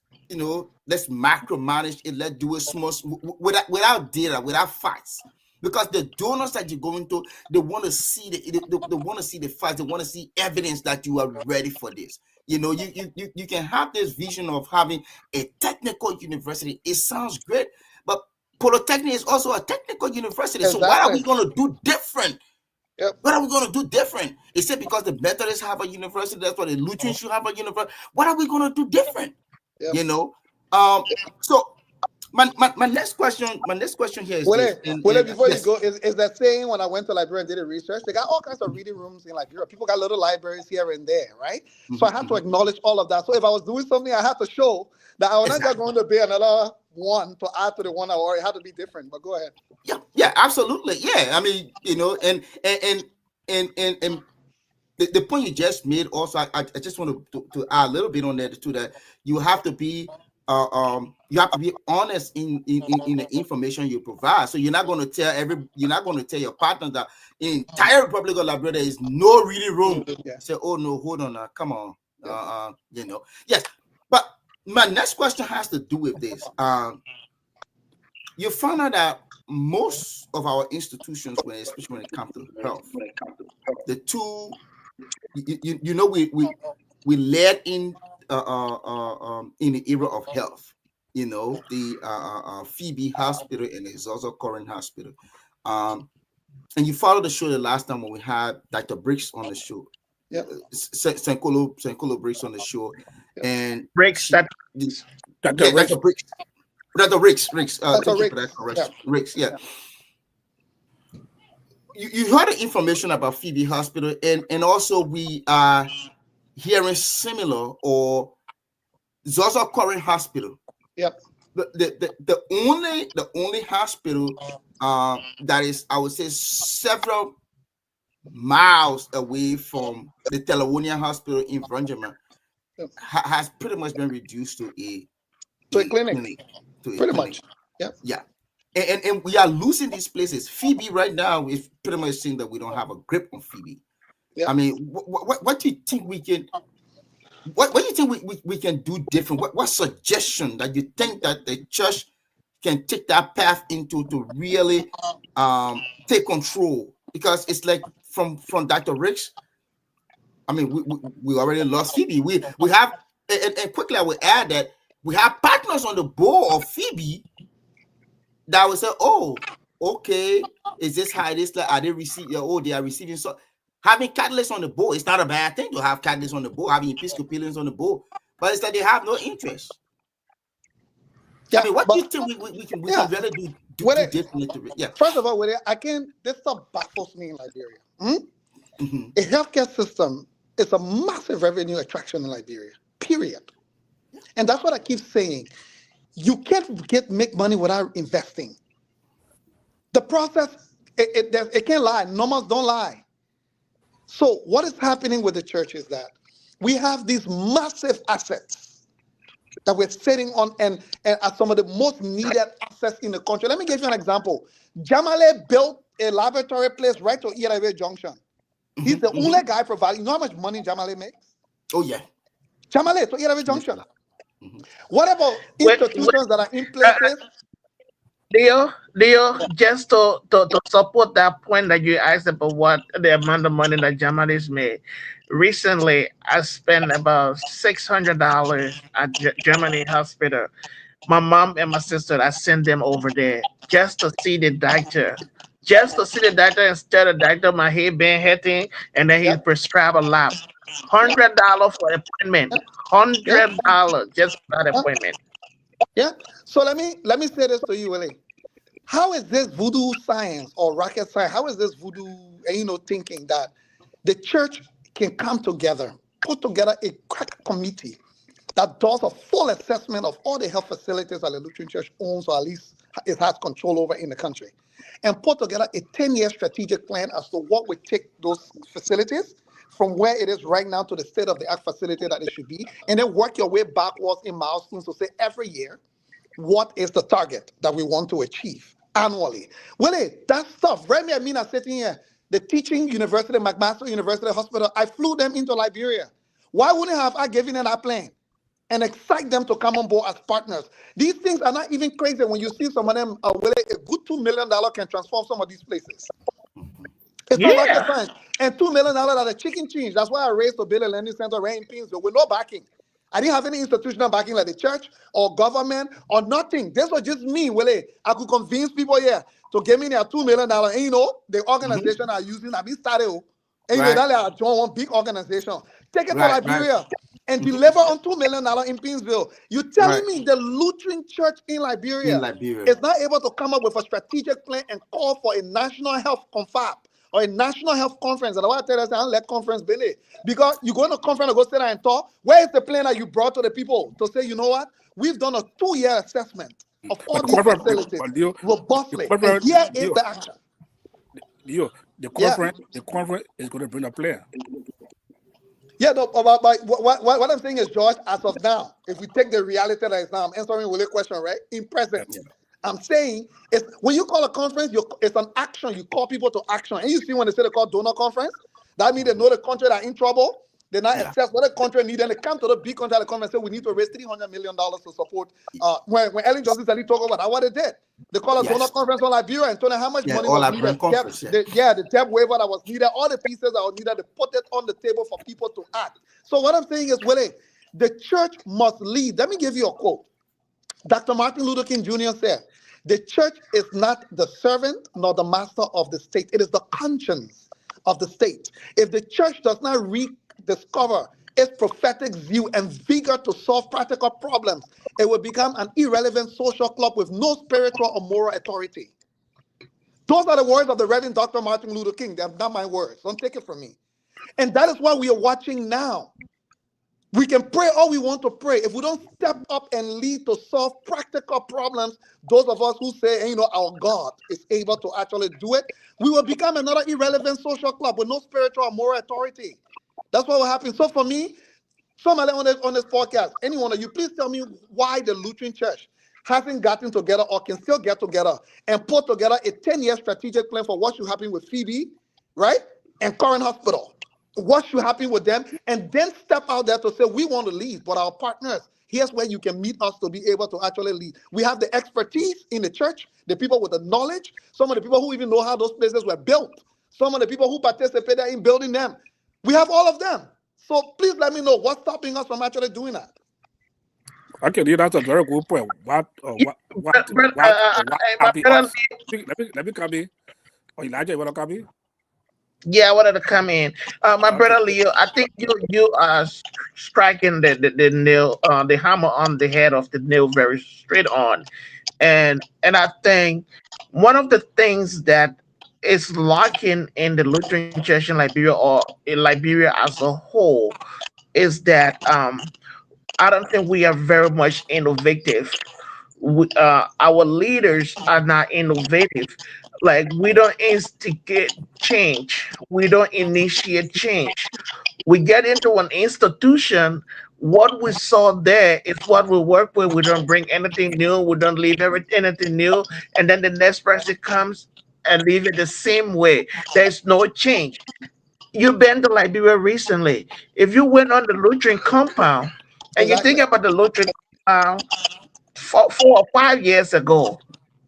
S2: macromanage it, let's do it small without data, without facts. Because the donors that you're going to, they want to see they want to see the facts, they want to see evidence that you are ready for this. You can have this vision of having a technical university. It sounds great, but Polytechnic is also a technical university. Exactly. So what are we going to do different? Yep. What are we going to do different? Is it because the Methodists have a university? That's why the Lutherans should have a university. What are we going to do different? Yep. So my next question here is
S4: before you go, is that saying when I went to Liberia and did a research, they got all kinds of reading rooms in Liberia. People got little libraries here and there, right? Mm-hmm. So I had to acknowledge all of that. So if I was doing something, I had to show that I was not just going to be another one to add to the one I already had to be different. But go ahead.
S2: Yeah, absolutely. Yeah, I mean, and the point you just made also, I just want to add a little bit on that too, that you have to be honest in the information you provide. So you're not going to tell your partner that in the entire Republic of Liberia there is no reading room. Yeah. Say, oh no, hold on now, come on. Yes. But my next question has to do with this. You found out that most of our institutions, especially when it comes to health, the two, we led in the era of health, the Phoebe Hospital and the Zozo Current Hospital. And you followed the show the last time when we had Dr. Briggs on the show. Yeah, Senkolo Briggs on the show. Yep. And
S1: Briggs,
S2: Dr. Ricks. Ricks, yeah. You heard the information about Phoebe Hospital, and also we are hearing similar or Zozo Current Hospital.
S4: Yep.
S2: The only hospital that is, I would say, several miles away from the Telewonia Hospital in Vrangema has pretty much been reduced to a
S4: clinic. Pretty much.
S2: Yeah. And we are losing these places. Phoebe right now is pretty much saying that we don't have a grip on Phoebe. Yep. I mean, what do you think we can? What do you think we can do different? What suggestion that you think that the church can take that path into to really take control? Because it's like from Dr. Ricks. I mean, we already lost Phoebe. We have, and quickly I will add that we have partners on the board of Phoebe that will say, oh, okay, is this how it is? Like, are they receiving? Oh, they are receiving. So having Catholics on the board, it's not a bad thing to have Catholics on the board, having Episcopalians on the board, but it's that they have no interest.
S4: Yeah,
S2: I mean, what do you think we can really do differently? Yeah.
S4: First of all, this stuff baffles me in Liberia.
S2: Mm-hmm.
S4: A healthcare system is a massive revenue attraction in Liberia, period. And that's what I keep saying. You can't make money without investing. The process, it can't lie. Numbers don't lie. So what is happening with the church is that we have these massive assets that we're sitting on and are some of the most needed assets in the country. Let me give you an example. Jamale built a laboratory place right to Irawe Junction. He's the only guy providing. You know how much money Jamale makes?
S2: Oh, yeah.
S4: Jamale to Irawe Junction. What about institutions that are in places?
S1: Leo, just to support that point that you asked about what the amount of money that Jamali's made. Recently, I spent about $600 at Germany hospital. My mom and my sister, I sent them over there just to see the doctor. Just to see the doctor instead of doctor, my head being hurting, and then he
S4: Yep.
S1: prescribed a lab. $100 for appointment.
S4: Yep.
S1: $100 just for that
S4: Huh?
S1: appointment.
S4: Yeah. So let me say this to you, Willie. How is this voodoo science or rocket science? How is this voodoo, thinking that the church can come together, put together a crack committee that does a full assessment of all the health facilities that the Lutheran Church owns, or at least it has control over in the country, and put together a 10-year strategic plan as to what would take those facilities from where it is right now to the state-of-the-art facility that it should be, and then work your way backwards in milestones to say every year, what is the target that we want to achieve annually? Willie, that stuff, Remy and Mina sitting here, the teaching university, McMaster University Hospital, I flew them into Liberia. Why wouldn't have I given them that plan and excite them to come on board as partners? These things are not even crazy when you see some of them, Willie, a good $2 million can transform some of these places. It's not rocket
S1: Yeah.
S4: science. And $2 million are the chicken change. That's why I raised to build a learning center right in Pinsville with no backing. I didn't have any institutional backing like the church or government or nothing. This was just me, Willie. I could convince people here to give me their $2 million. And the organization are using, I started. And
S2: Right.
S4: that I joined one big organization. Take it to
S2: Right.
S4: Liberia and deliver on $2 million in Pinsville. You're telling
S2: Right.
S4: me the Lutheran Church in
S2: In
S4: Liberia
S2: Liberia.
S4: is not able to come up with a strategic plan and call for a national health confab or a national health conference? And I want to tell us, I don't let conference be it. Because you go to a conference and go sit there and talk. Where is the plan that you brought to the people to say, you know what? We've done a 2-year assessment of all
S3: But
S4: these
S3: conference,
S4: facilities
S3: but Leo, the
S4: robustly. And
S3: conference,
S4: here is
S3: Leo,
S4: the action.
S3: Leo,
S4: Yeah.
S3: the conference is going to bring a player.
S4: Yeah, no, but what I'm saying is, George, as of now, if we take the reality that is now, I'm answering Willie's question, right? In present,
S3: Yeah.
S4: I'm saying it's when you call a conference, it's an action. You call people to action. And you see when they say they call donor conference, that means they know the country that are in trouble. They not
S2: Yeah.
S4: assess what the country need, and they come to the big country at the conference and say we need to raise $300 million to support. When Ellen Johnson said he talked about that, what they did, they called a donor
S2: Yes.
S4: conference on Liberia and told them how much
S2: Yeah.
S4: money
S2: All
S4: was
S2: Liberian
S4: needed.
S2: conference. Yeah.
S4: The debt waiver that was needed, all the pieces that were needed, they put it on the table for people to act. So what I'm saying is, Willie, the church must lead. Let me give you a quote. Dr. Martin Luther King Jr. said, the church is not the servant nor the master of the state. It is the conscience of the state. If the church does not rediscover its prophetic zeal and vigor to solve practical problems, it will become an irrelevant social club with no spiritual or moral authority. Those are the words of the Reverend Dr. Martin Luther King. They're not my words. Don't take it from me. And that is what we are watching now. We can pray all we want to pray. If we don't step up and lead to solve practical problems, those of us who say, our God is able to actually do it, we will become another irrelevant social club with no spiritual or moral authority. That's what will happen. So for me, somebody on this podcast, anyone of you, please tell me why the Lutheran Church hasn't gotten together or can still get together and put together a 10-year strategic plan for what should happen with Phoebe, right? And Current Hospital. What should happen with them? And then step out there to say, we want to lead, but our partners, here's where you can meet us to be able to actually lead. We have the expertise in the church, the people with the knowledge, some of the people who even know how those places were built, some of the people who participated in building them. We have all of them. So please let me know what's stopping us from actually doing that.
S3: Okay, yeah, that's a very good point. What
S1: My
S3: happy
S1: brother,
S3: us? Let me come in. Oh, Elijah, you want to come in?
S1: yeah, I wanted to come in. My
S3: Okay.
S1: brother Leo, I think you are striking the nail, the hammer on the head of the nail very straight on, and I think one of the things that is lacking in the Lutheran Church in Liberia or in Liberia as a whole is that I don't think we are very much innovative. Our leaders are not innovative. Like we don't instigate change. We don't initiate change. We get into an institution. What we saw there is what we work with. We don't bring anything new. We don't leave anything new. And then the next person comes and leave it the same way. There's no change. You've been to Liberia recently. If you went on the Lutheran compound and you
S4: Exactly.
S1: think about the Lutheran compound 4 or 5 years ago,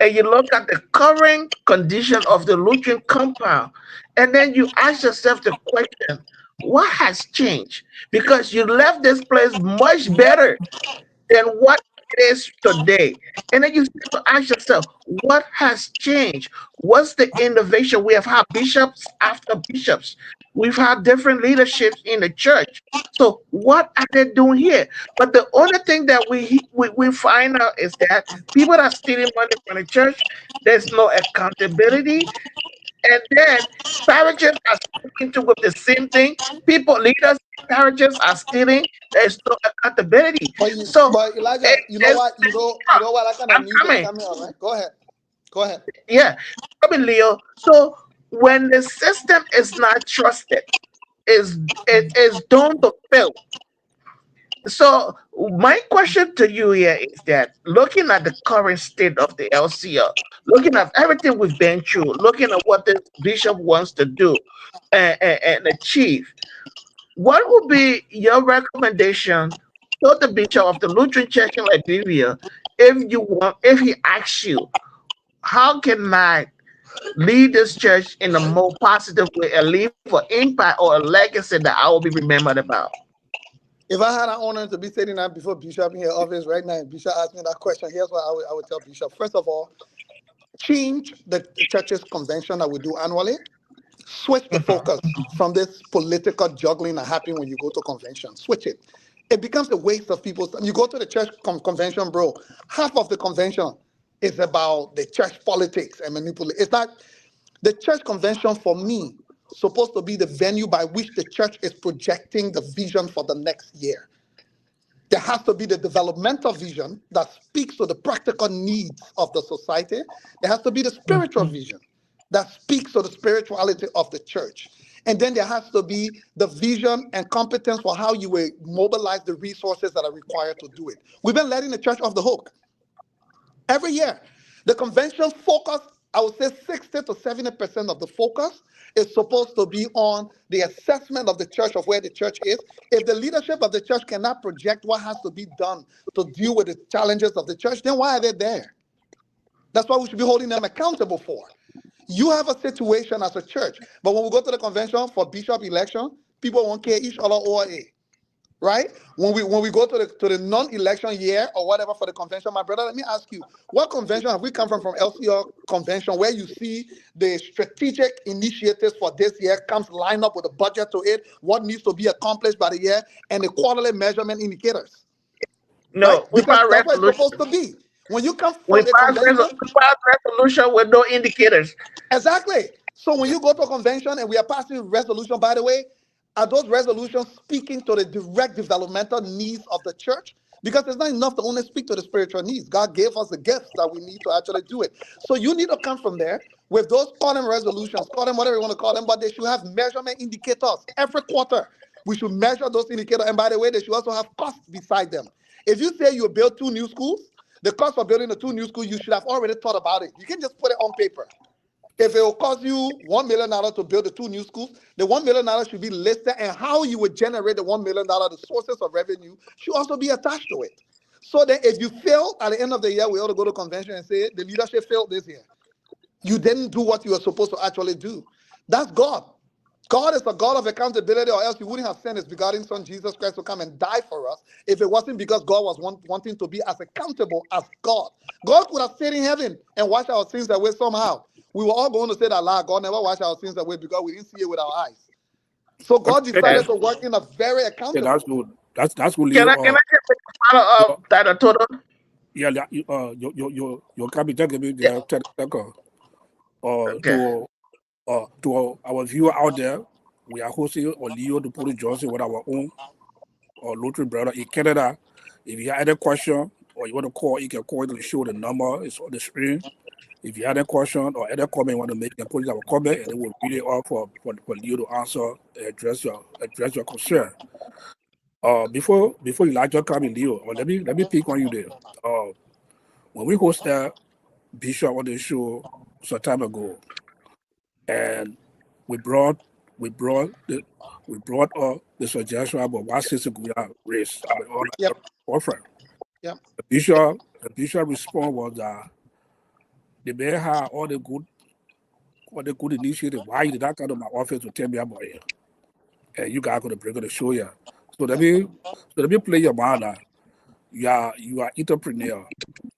S1: and you look at the current condition of the Lutheran compound, and then you ask yourself the question, what has changed? Because you left this place much better than what it is today. And then you have to ask yourself, what has changed? What's the innovation? We have had bishops after bishops. We've had different leaderships in the church. So what are they doing here? But the only thing that we find out is that people are stealing money from the church. There's no accountability. And then parishes are sticking to with the same thing. People, leaders, parishes are stealing. There's no accountability. So
S4: But
S1: it,
S4: Elijah, you know
S1: it's
S4: what? You know what? I kind of
S1: I'm
S4: knew this
S1: coming.
S4: coming. All right, go ahead. Go ahead.
S1: Yeah, coming, Leo. So when the system is not trusted, it is doomed to fail. So my question to you here is that looking at the current state of the LCL, looking at everything we've been through, looking at what the bishop wants to do and achieve, what would be your recommendation to the bishop of the Lutheran Church in Liberia if he asks you, how can I lead this church in a more positive way and leave an impact or a legacy that I will be remembered about?
S4: If I had an honor to be sitting down before Bishop in your office right now, and Bishop asked me that question, here's what I would tell Bishop. First of all, change the church's convention that we do annually. Switch the focus from this political juggling that happens when you go to convention. Switch it. It becomes a waste of people's time. You go to the church convention, bro. Half of the convention is about the church politics and manipulate. It's not the church convention for me supposed to be the venue by which the church is projecting the vision for the next year. There has to be the developmental vision that speaks to the practical needs of the society. There has to be the spiritual vision that speaks to the spirituality of the church. And then there has to be the vision and competence for how you will mobilize the resources that are required to do it. We've been letting the church off the hook every year. The convention focus, I would say 60 to 70% of the focus is supposed to be on the assessment of the church, of where the church is. If the leadership of the church cannot project what has to be done to deal with the challenges of the church, then why are they there? That's what we should be holding them accountable for. You have a situation as a church, but when we go to the convention for bishop election, people won't care each other ORA. Right? When we go to the non-election year or whatever for the convention, my brother, let me ask you, what convention have we come from LCL convention where you see the strategic initiatives for this year comes line up with a budget to it, what needs to be accomplished by the year, and the quarterly measurement indicators, right?
S1: No, we
S4: Because
S1: pass
S4: that's what it's
S1: resolution.
S4: supposed to be. When you come
S1: We
S4: from a
S1: pass,
S4: convention,
S1: we pass resolution with no indicators.
S4: exactly. So when you go to a convention and we are passing resolution, by the way, are those resolutions speaking to the direct developmental needs of the church? Because it's not enough to only speak to the spiritual needs. God gave us the gifts that we need to actually do it. So you need to come from there with those, call them resolutions, call them whatever you want to call them, but they should have measurement indicators every quarter. We should measure those indicators. And by the way, they should also have costs beside them. If you say you build 2 new schools, the cost of building the 2 new schools, you should have already thought about it. You can just put it on paper. If it will cost you $1 million to build the 2 new schools, the $1 million should be listed, and how you would generate the $1 million, the sources of revenue should also be attached to it. So that if you fail at the end of the year, we ought to go to convention and say the leadership failed this year. You didn't do what you were supposed to actually do. That's God. God is a God of accountability, or else he wouldn't have sent his begotten son Jesus Christ to come and die for us if it wasn't because God was wanting to be as accountable as God. God could have stayed in heaven and washed our sins away somehow. We were all going to say that God never washed our sins away because we didn't see it with our eyes. So God
S3: Okay,
S4: decided to work in a very
S3: yeah, that's
S4: accountable.
S3: good. That's good,
S1: Can
S3: Leo.
S1: I just take a follow
S3: Your,
S1: up that total?
S3: yeah, your capital can be
S1: Yeah.
S3: there.
S1: Okay.
S3: To our viewer out there, we are hosting Leo Nupolu Johnson with our own Lutheran brother in Canada. If you have any question or you want to call, you can call to show the number. It's on the screen. If you have any question or any comment you want to make, you can put it in our comment and then we'll read it out for Leo to answer and address your concern. Before Elijah come in, Leo, let me pick on you there. When we hosted Bishop on the show some time ago, and we brought the suggestion about why sister Guya race about all
S4: Yep.
S3: offer.
S4: Yep.
S3: The bishop response was that they may have all the good initiative. Why you did not come to my office to tell me about it? And you guys gonna bring it to show you. So let me play your mind now. You are entrepreneur.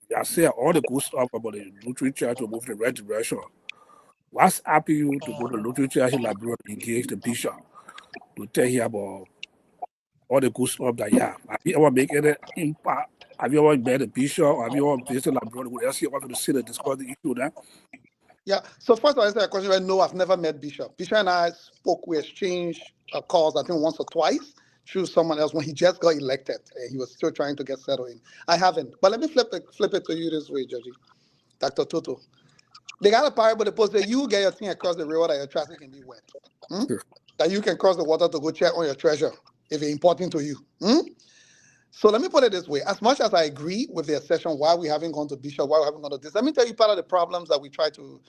S3: You are saying all the good stuff about the Lutheran Church to move in the right direction. What's happy you to go to Lutheran Church in Liberia to engage the bishop to tell him about all the good stuff that you have? Have you ever made any impact? Have you ever met a bishop? Have you ever visited Liberia? Would you ever to sit and discuss the issue there?
S4: Yeah. So first, I'll answer that question. Right? No, I've never met Bishop. Bishop and I spoke. We exchanged calls. I think once or twice through someone else when he just got elected. He was still trying to get settled in. I haven't. But let me flip it to you this way, Judgy, Dr. Toto. They got a parable that post that you get your thing across the river that your traffic can be wet. That you can cross the water to go check on your treasure if it's important to you. So let me put it this way. As much as I agree with the assertion why we haven't gone to Bishop, why we haven't gone to this, let me tell you part of the problems that we try to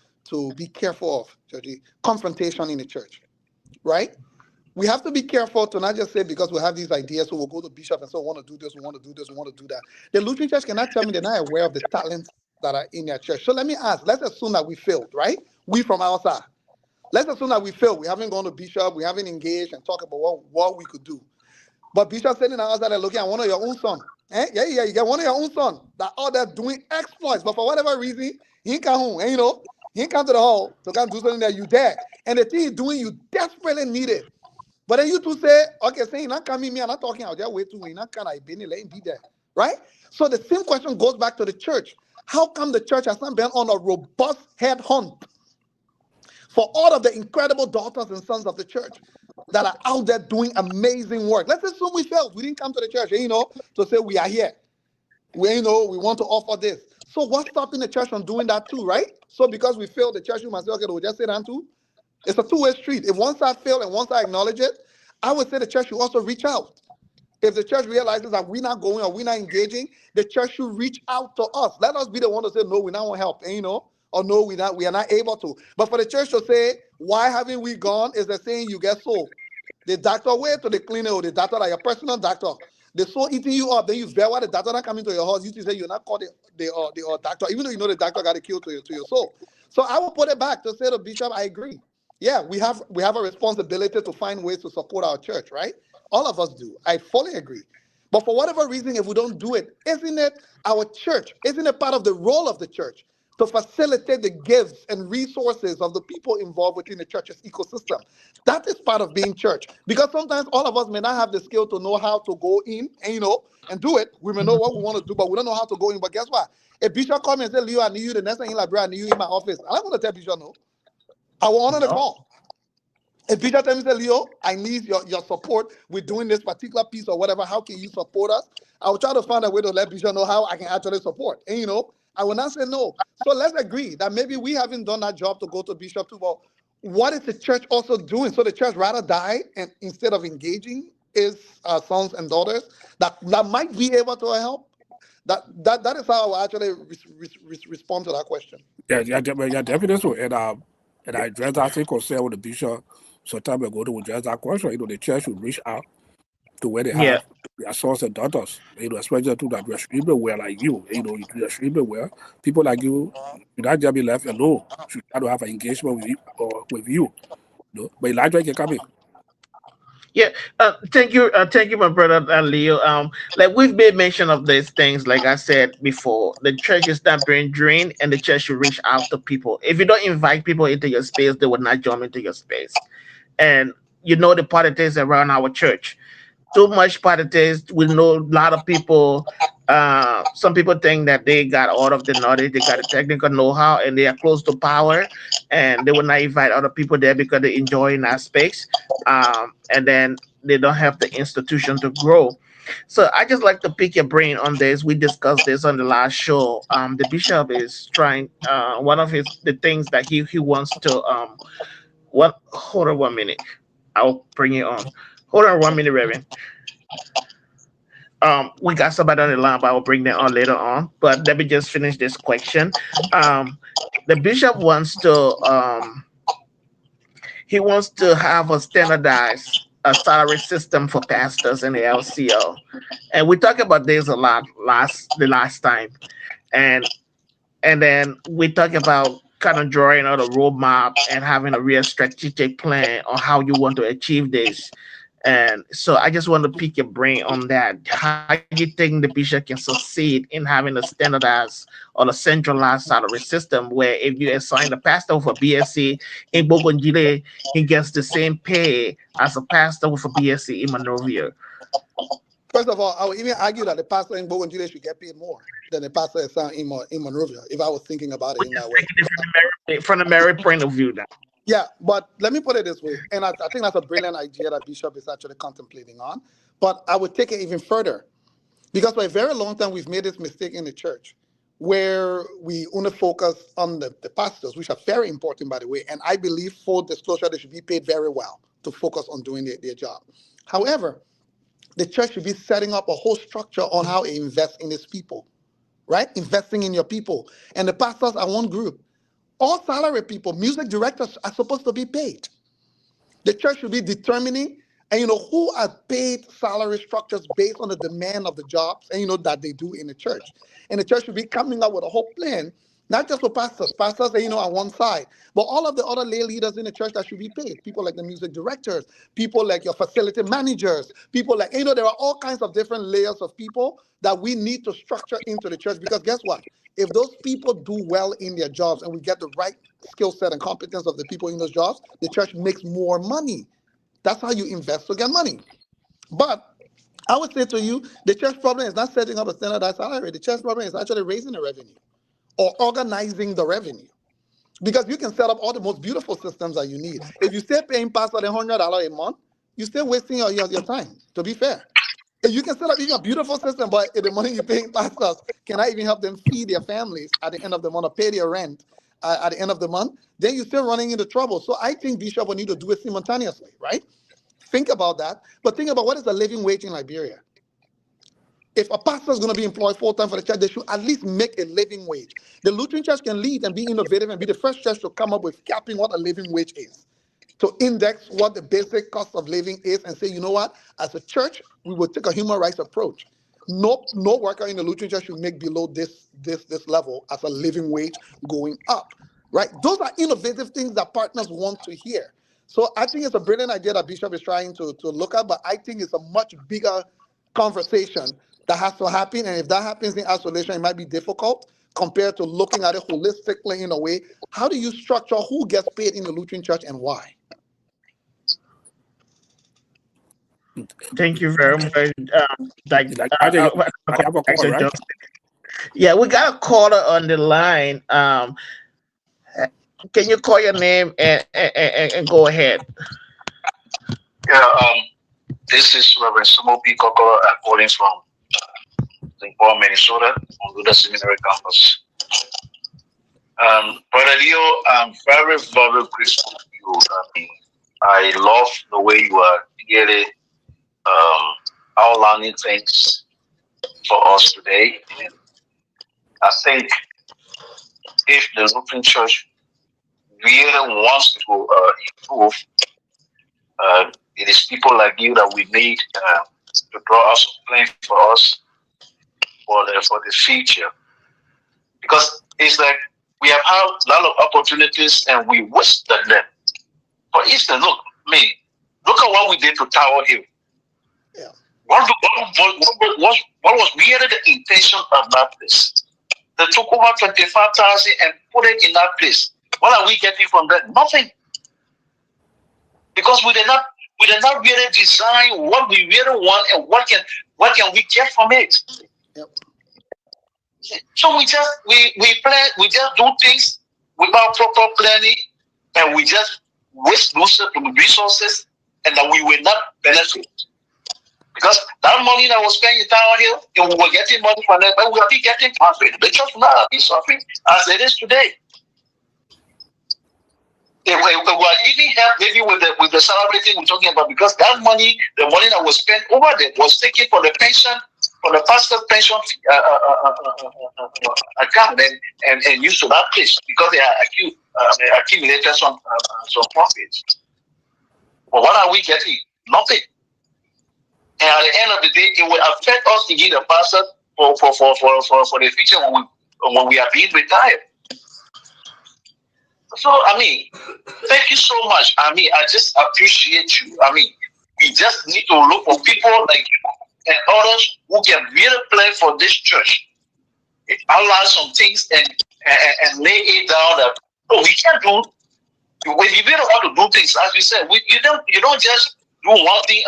S4: be careful of, Judgy. Confrontation in the church, right? We have to be careful to not just say because we have these ideas, so we'll go to Bishop and say, we want to do this, we want to do this, we want to do that. The Lutheran Church cannot tell me they're not aware of the talents that are in their church. So let me ask, let's assume that we failed, right? We from outside. Let's assume that we failed. We haven't gone to Bishop, we haven't engaged and talked about what we could do. But Bishop sitting outside and looking at one of your own son. Yeah, you get one of your own son that out there doing exploits, but for whatever reason, he ain't come home. And he ain't come to the hall to come do something that you there. And the thing he's doing, you desperately need it. But then you two say, okay, say you're not coming, me, I'm not talking out there way too. You're not kind of being let him be there. Right? So the same question goes back to the church. How come the church has not been on a robust head hunt for all of the incredible daughters and sons of the church that are out there doing amazing work? Let's assume we failed. We didn't come to the church, to say we are here. We want to offer this. So what's stopping the church from doing that too, right? So because we failed, the church, you must say, okay, we'll just sit down too. It's a two-way street. If one side failed and one side acknowledge it, I would say the church should also reach out. If the church realizes that we're not going or we're not engaging, the church should reach out to us. Let us be the one to say, no, we don't want help, or no, we are not able to. But for the church to say, why haven't we gone, is the saying you get sold. The doctor went to the clinic or the doctor, like your personal doctor. They so eating you up, then you bear why the doctor not coming to your house. You say you're not called the doctor, even though you know the doctor got a kill to your soul. So I will put it back to say to Bishop, I agree. Yeah, we have a responsibility to find ways to support our church, right? All of us do. I fully agree. But for whatever reason, if we don't do it, isn't it our church? Isn't it part of the role of the church to facilitate the gifts and resources of the people involved within the church's ecosystem? That is part of being church. Because sometimes all of us may not have the skill to know how to go in and do it. We may know what we want to do, but we don't know how to go in. But guess what? If Bishop comes and says, Leo, I need you, the next thing in Liberia, I need you in my office. I'm not going to tell Bishop no. I will honor the call. If Bishop tells me, Leo, I need your support with doing this particular piece or whatever, how can you support us? I will try to find a way to let Bishop know how I can actually support. And, I will not say no. So let's agree that maybe we haven't done that job to go to Bishop too. But what is the church also doing? So the church rather die and instead of engaging its sons and daughters that might be able to help? That is how I actually respond to that question.
S3: Yeah, definitely so. And I addressed that same concern with the bishop some time ago to address that question. The church should reach out to where they have their sons and daughters, especially to that do extremely well like you. You do extremely well. People like you should not just be left alone. Should try to have an engagement with you. No, but Elijah can come in.
S1: Yeah, thank you, my brother Leo. Like we've made mention of these things. Like I said before, the church is not being drained, and the church should reach out to people. If you don't invite people into your space, they will not jump into your space. And you know the politics around our church. Too much politics. We know a lot of people. Some people think that they got all of the knowledge, they got the technical know-how, and they are close to power, and they will not invite other people there because they enjoy in that space. And then they don't have the institution to grow. So I just like to pick your brain on this. We discussed this on the last show. The bishop is trying. One of his the things that he wants to. What? Hold on 1 minute. I'll bring it on. Hold on 1 minute, Reverend. We got somebody on the line, but I'll bring them on later on. But let me just finish this question. Um, the bishop wants to he wants to have a standardized salary system for pastors in the LCL, and we talked about this a lot the last time, and then we talk about kind of drawing out a roadmap and having a real strategic plan on how you want to achieve this. And so I just want to pick your brain on that. How you think the bishop can succeed in having a standardized or a centralized salary system where if you assign a pastor with a BSc in Bogongile, he gets the same pay as a pastor with a BSc in Monrovia.
S4: First of all, I would even argue that the pastor in Bogotá should get paid more than the pastor in Monrovia, if I was thinking about it
S1: We're
S4: in
S1: just
S4: that way.
S1: taking it from the merit point of view now.
S4: Yeah, but let me put it this way, and I think that's a brilliant idea that Bishop is actually contemplating on. But I would take it even further because for a very long time we've made this mistake in the church where we only focus on the pastors, which are very important, by the way. And I believe, full disclosure, they should be paid very well to focus on doing their job. However, the church should be setting up a whole structure on how it invests in its people, right? Investing in your people. And the pastors are one group. All salary people, music directors are supposed to be paid. The church should be determining, and who are paid salary structures based on the demand of the jobs, and that they do in the church. And the church should be coming up with a whole plan, not just for pastors. Pastors, on one side, but all of the other lay leaders in the church that should be paid. People like the music directors, people like your facility managers, people like there are all kinds of different layers of people that we need to structure into the church. Because guess what? If those people do well in their jobs and we get the right skill set and competence of the people in those jobs, the church makes more money. That's how you invest to get money. But I would say to you, the church problem is not setting up a standardized salary. The church problem is actually raising the revenue or organizing the revenue. Because you can set up all the most beautiful systems that you need. If you stay paying pastor $100 a month, you're still wasting your time, to be fair. If you can set up even a beautiful system, but if the money you're paying pastors cannot even help them feed their families at the end of the month or pay their rent at the end of the month, then you're still running into trouble. So I think Bishop will need to do it simultaneously, right? Think about that. But think about what is the living wage in Liberia. If a pastor is going to be employed full-time for the church, they should at least make a living wage. The Lutheran church can lead and be innovative and be the first church to come up with capping what a living wage is, to index what the basic cost of living is and say, you know what, as a church, we will take a human rights approach. No worker in the Lutheran church should make below this level as a living wage going up, right? Those are innovative things that partners want to hear. So I think it's a brilliant idea that Bishop is trying to look at, but I think it's a much bigger conversation that has to happen. And if that happens in isolation, it might be difficult compared to looking at it holistically in a way. How do you structure who gets paid in the Lutheran church and why?
S1: Thank you very much.
S3: I have a call, right?
S1: Yeah, we got a caller on the line. Can you call your name and go ahead?
S5: Yeah, this is Reverend Sumo P. Kokoro. I'm calling from St. Paul, Minnesota, on Luther Seminary campus. Brother Leo, I'm very, very grateful to you. I love the way you are really outlining things for us today. And I think if the Lutheran Church really wants to improve, it is people like you that we need to draw us a plan for us for the future. Because it's like we have had a lot of opportunities and we wasted them For instance, look at what we did to Tower Hill.
S4: Yeah.
S5: What was really the intention of that place? They took over 25,000 and put it in that place. What are we getting from that? Nothing. Because we did not really design what we really want and what can we get from it.
S4: Yep.
S5: So we just do things without proper planning, and we just waste resources, and that we will not benefit. Because that money that was spent in Tower Hill, and we were getting money from that, but we are getting profit. The church will not be suffering as it is today. If we were even help maybe with the celebrating we're talking about, because that money, the money that was spent over there was taken for the pension, for the pastor's pension account and used to that place because they accumulated some profits. But what are we getting? Nothing. And at the end of the day, it will affect us to give the pastor for the future when we are being retired. So, thank you so much. I just appreciate you. We just need to look for people like you and others who can really plan for this church. Outline some things and lay it down that we can't do. When you really want to do things, as we said, you don't just do one thing.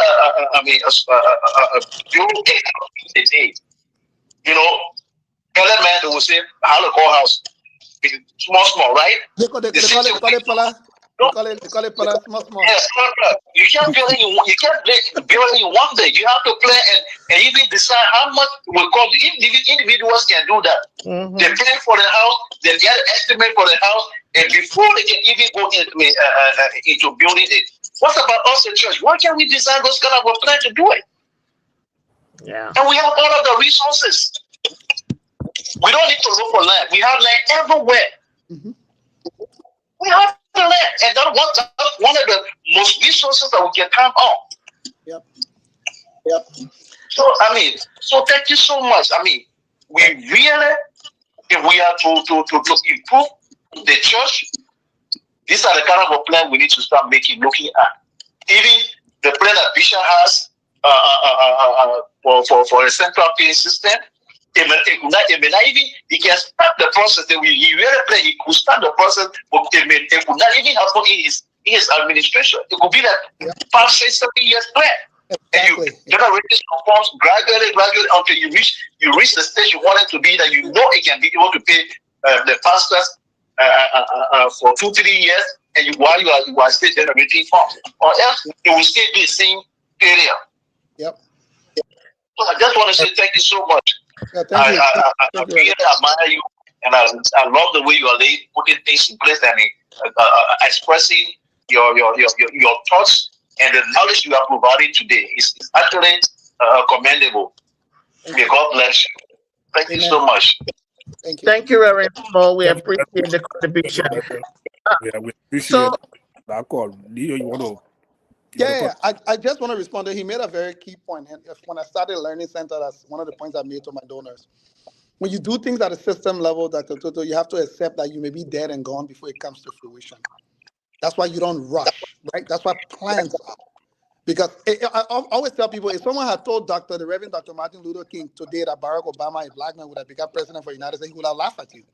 S5: A day. Elder man will say, "How to call house." Small, right?
S4: They call it small.
S5: Yes, you can't build it in one day. You have to plan and even decide how much it will cost. Individuals can do that.
S1: Mm-hmm.
S5: They pay for the house, they get an estimate for the house, and before they can even go into building it. What about us in church? Why can't we design those kind of a plan to do it?
S1: Yeah.
S5: And we have all of the resources. We don't need to look for land. We have land everywhere.
S4: Mm-hmm.
S5: We have the land, and that's one of the most resources that we can count on.
S4: Yep.
S5: So thank you so much. We really, if we are to improve the church, these are the kind of a plan we need to start looking at. Even the plan that Bishop has for a central paying system. He can start the process. He could start the process, but it could not even happen in his administration. It could be that 5, 6, 7 years plan. And you generate this performance gradually until you reach the stage you want it to be, that it can be able to pay the pastors for 2-3 years, and while you are still generating funds, or else it will still be the same area.
S4: Yep.
S5: So I just want to say thank you so much.
S4: Yeah, thank you.
S5: I really admire you, and I love the way you are putting things in place and expressing your thoughts and the knowledge you are providing today. It's actually commendable. May God bless you. Thank you so much.
S4: Thank you.
S1: Thank you, Reverend Paul. We appreciate the contribution.
S3: Yeah, we appreciate
S1: So,
S3: that call. Leo, you want to?
S4: Yeah. I just want to respond to. He made a very key point, and when I started Learning Center, that's one of the points I made to my donors. When you do things at a system level, Dr. Toto, you have to accept that you may be dead and gone before it comes to fruition. That's why you don't rush, right? That's why plans are. Because I always tell people, if someone had told the Reverend Dr. Martin Luther King today that Barack Obama, a black man, would have become president for the United States, he would have laughed at you.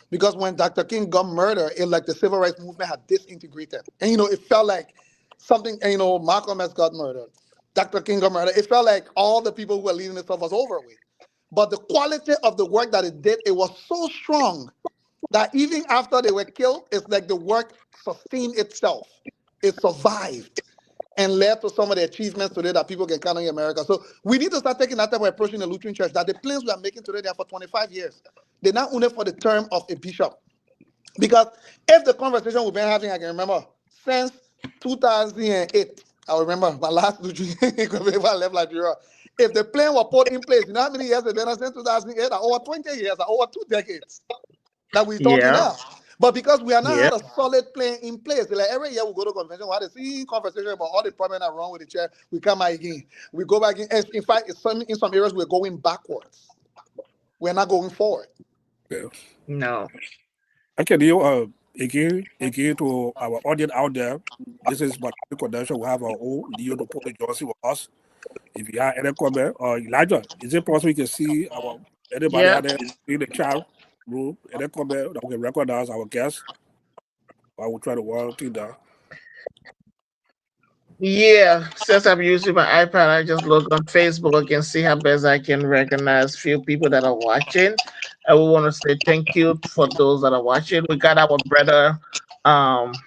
S4: Because when Dr. King got murdered, the civil rights movement had disintegrated. And, it felt like something, Malcolm X got murdered. Dr. King got murdered. It felt like all the people who were leading this stuff was over with. But the quality of the work that it did, it was so strong that even after they were killed, it's like the work sustained itself. It survived and led to some of the achievements today that people can count on in America. So we need to start taking that type of approach in the Lutheran Church, that the plans we are making today, they are for 25 years. They're not only for the term of a bishop. Because if the conversation we've been having, I can remember, since 2008, I remember my last Lutheran before I left Nigeria, if the plan was put in place, you know how many years it's been since 2008? Over 20 years, over 2 decades that we're talking now. But because we are not had a solid plan in place, like every year we go to convention, we have the same conversation about all the problems that are wrong with the church. We come out again. We go back in. In fact, in some areas, we're going backwards. We're not going forward.
S3: Yeah.
S1: No.
S3: Okay, Leo, Again to our audience out there, this is my connection. We have our own Leo Nupolu Johnson with us. If you have any comment, or Elijah, is it possible you can see our anybody
S1: Yeah.
S3: out there in the chat room? Any comment that we can recognize our guests? I will try to work thing down.
S1: Yeah, since I'm using my iPad, I just look on Facebook and see how best I can recognize few people that are watching. I would want to say thank you for those that are watching. We got our brother um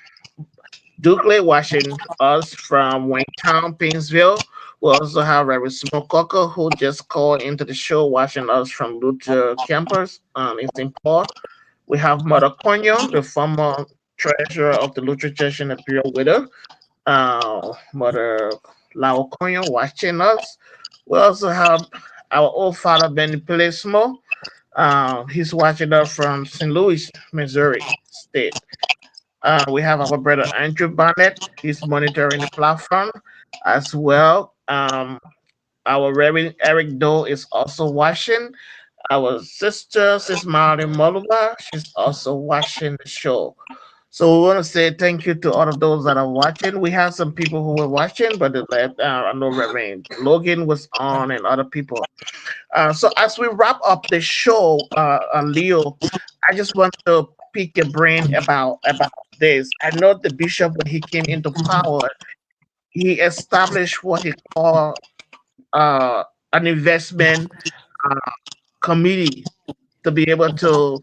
S1: Dukley watching us from Waytown, Painesville. We also have Reverend Smoke Cocker who just called into the show watching us from Luther campus in St. Paul. We have Mother Conyon, the former treasurer of the Luther Church in Imperial Widow. Mother Lao Conyon watching us. We also have our old father Benny Plesmo. He's watching us from St. Louis, Missouri State. We have our brother Andrew Barnett. He's monitoring the platform as well. Our Reverend Eric Doe is also watching. Our sister, Sis Martin Moluba, she's also watching the show. So we want to say thank you to all of those that are watching. We have some people who were watching, but I know Reverend Logan was on and other people. So as we wrap up the show, Leo, I just want to pick your brain about this. I know the bishop when he came into power, he established what he called an investment uh, committee to be able to,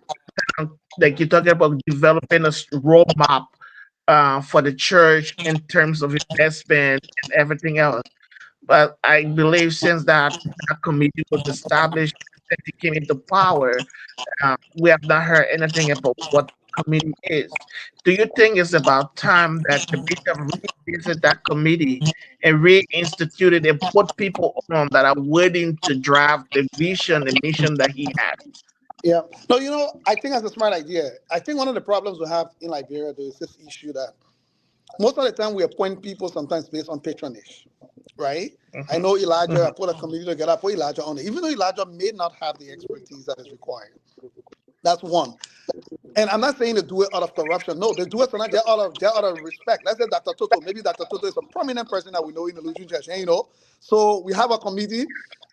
S1: like you're talking about, developing a roadmap for the church in terms of investment and everything else. But I believe since that committee was established, since he came into power, we have not heard anything about what the committee is. Do you think it's about time that the bishop revisit that committee and reinstitute it and put people on that are willing to drive the vision and mission that he has?
S4: Yeah. No, I think that's a smart idea. I think one of the problems we have in Liberia though is this issue that most of the time we appoint people sometimes based on patronage, right? I
S1: Mhm,
S4: know Elijah, I
S1: mhm,
S4: put a committee together, I put Elijah on it, even though Elijah may not have the expertise that is required. That's one. And I'm not saying they do it out of corruption. No, they do it tonight. They're out of respect. Let's say Dr. Toto. Maybe Dr. Toto is a prominent person that we know in the Lutheran Church. And so we have a committee.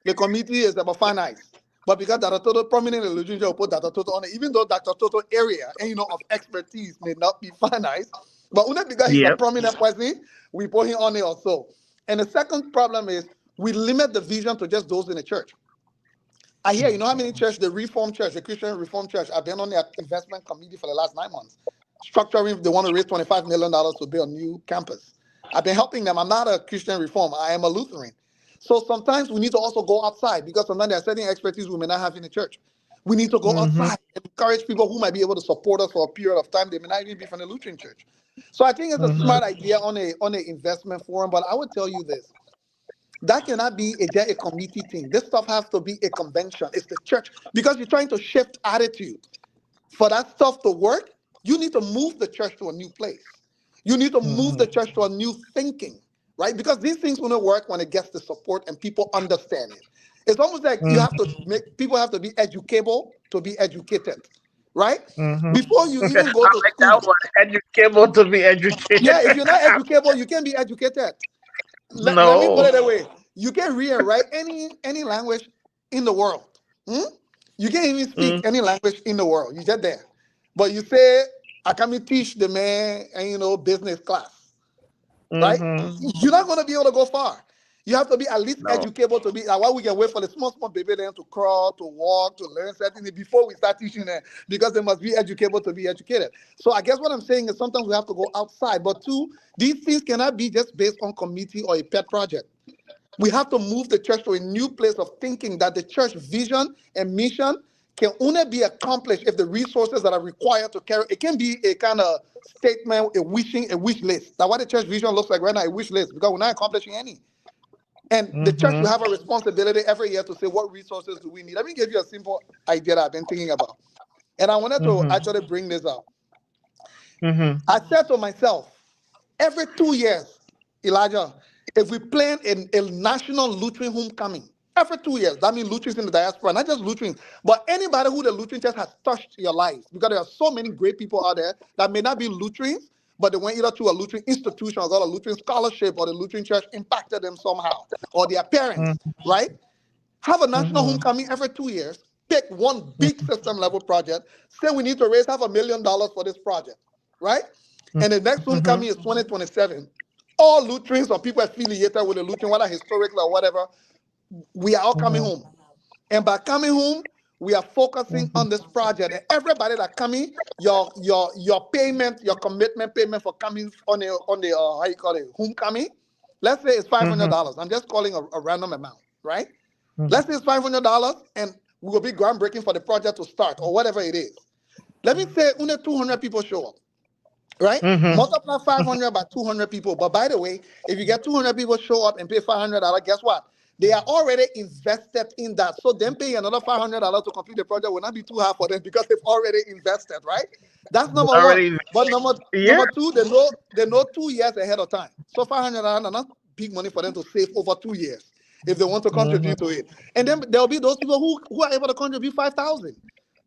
S4: The committee is about finance. But because Dr. Toto prominent in the Lutheran Church, we put Dr. Toto on it. Even though Dr. Toto area and of expertise may not be finance, but only because he's a
S1: yep.
S4: prominent person, we put him on it also. And the second problem is we limit the vision to just those in the church. I hear, how many church, the Reformed Church, the Christian Reformed Church, I've been on their investment committee for the last 9 months. Structuring, they want to raise $25 million to build a new campus. I've been helping them. I'm not a Christian Reform. I am a Lutheran. So sometimes we need to also go outside because sometimes there are certain expertise we may not have in the church. We need to go
S1: Mhm,
S4: outside and encourage people who might be able to support us for a period of time. They may not even be from the Lutheran Church. So I think it's a
S1: mhm,
S4: smart idea on a investment forum. But I would tell you this. That cannot be just a committee thing. This stuff has to be a convention. It's the church because you're trying to shift attitude. For that stuff to work, you need to move the church to a new place. You need to move the
S1: mhm,
S4: church to a new thinking, right? Because these things will not work when it gets the support and people understand it. It's almost like you have to
S1: mhm,
S4: make people have to be educable to be educated, right?
S1: mhm.
S4: Before you even go
S1: I
S4: to
S1: like that
S4: school.
S1: one. Educable to be educated.
S4: Yeah, if you're not educable, you can't be educated. Let me put
S1: No.
S4: it away. You can read and write any language in the world. Hmm? You can't even speak
S1: Mm,
S4: any language in the world. You just there. But you say, I can teach the man and business class, right?
S1: mhm.
S4: You're not gonna be able to go far. You have to be at least
S1: No.
S4: educable to be like why we can wait for the small baby then to crawl, to walk, to learn certain things before we start teaching them because they must be educable to be educated. So I guess what I'm saying is sometimes we have to go outside. But two, these things cannot be just based on committee or a pet project. We have to move the church to a new place of thinking that the church vision and mission can only be accomplished if the resources that are required to carry it can be a kind of statement, a wish list. That's what the church vision looks like right now, a wish list, because we're not accomplishing any. And the church will
S1: Mhm,
S4: have a responsibility every year to say what resources do we need. Let me give you a simple idea that I've been thinking about. And I wanted to
S1: mhm,
S4: actually bring this up.
S1: mhm,
S4: I said to myself, every 2 years, Elijah, if we plan a national Lutheran homecoming, Every 2 years. That means Lutherans in the diaspora, not just Lutherans, but anybody who the Lutheran church has touched your life. Because there are so many great people out there that may not be Lutherans, but they went either to a Lutheran institution or got a Lutheran scholarship, or the Lutheran church impacted them somehow, or their parents, right? Have a national homecoming every 2 years. Pick one big system level project. Say we need to raise $500,000 for this project, right? And the next homecoming is 2027. All Lutherans or people affiliated with the Lutheran, whether historically or whatever, we are all coming home. And by coming home, we are focusing on this project. And everybody that coming, your payment, your commitment payment for coming on the how you call it, homecoming, let's say it's $500. I'm just calling a random amount, right? Let's say it's $500, and we will be groundbreaking for the project to start or whatever it is. Let me say only 200 people show up, right? Multiply 500 by 200 people. But by the way, if you get 200 people show up and pay $500, guess what? They are already invested in that. So them paying another $500 to complete the project will not be too hard for them because they've already invested, right? That's number
S1: Already,
S4: one. But number two, they know 2 years ahead of time. So $500 are not big money for them to save over 2 years if they want to contribute to it. And then there'll be those people who are able to contribute 5,000.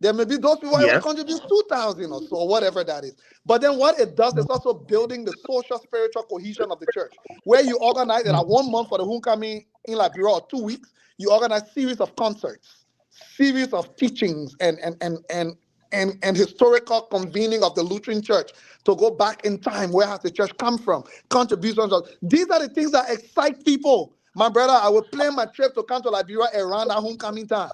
S4: There may be those people who are able to contribute 2,000 or so, whatever that is. But then what it does is also building the social, spiritual cohesion of the church, where you organize it at 1 month for the homecoming in Liberia, or 2 weeks. You organize series of concerts, series of teachings, and historical convening of the Lutheran Church to go back in time. Where has the church come from? Contributions. These are the things that excite people. My brother, I will plan my trip to come to Liberia around that homecoming time,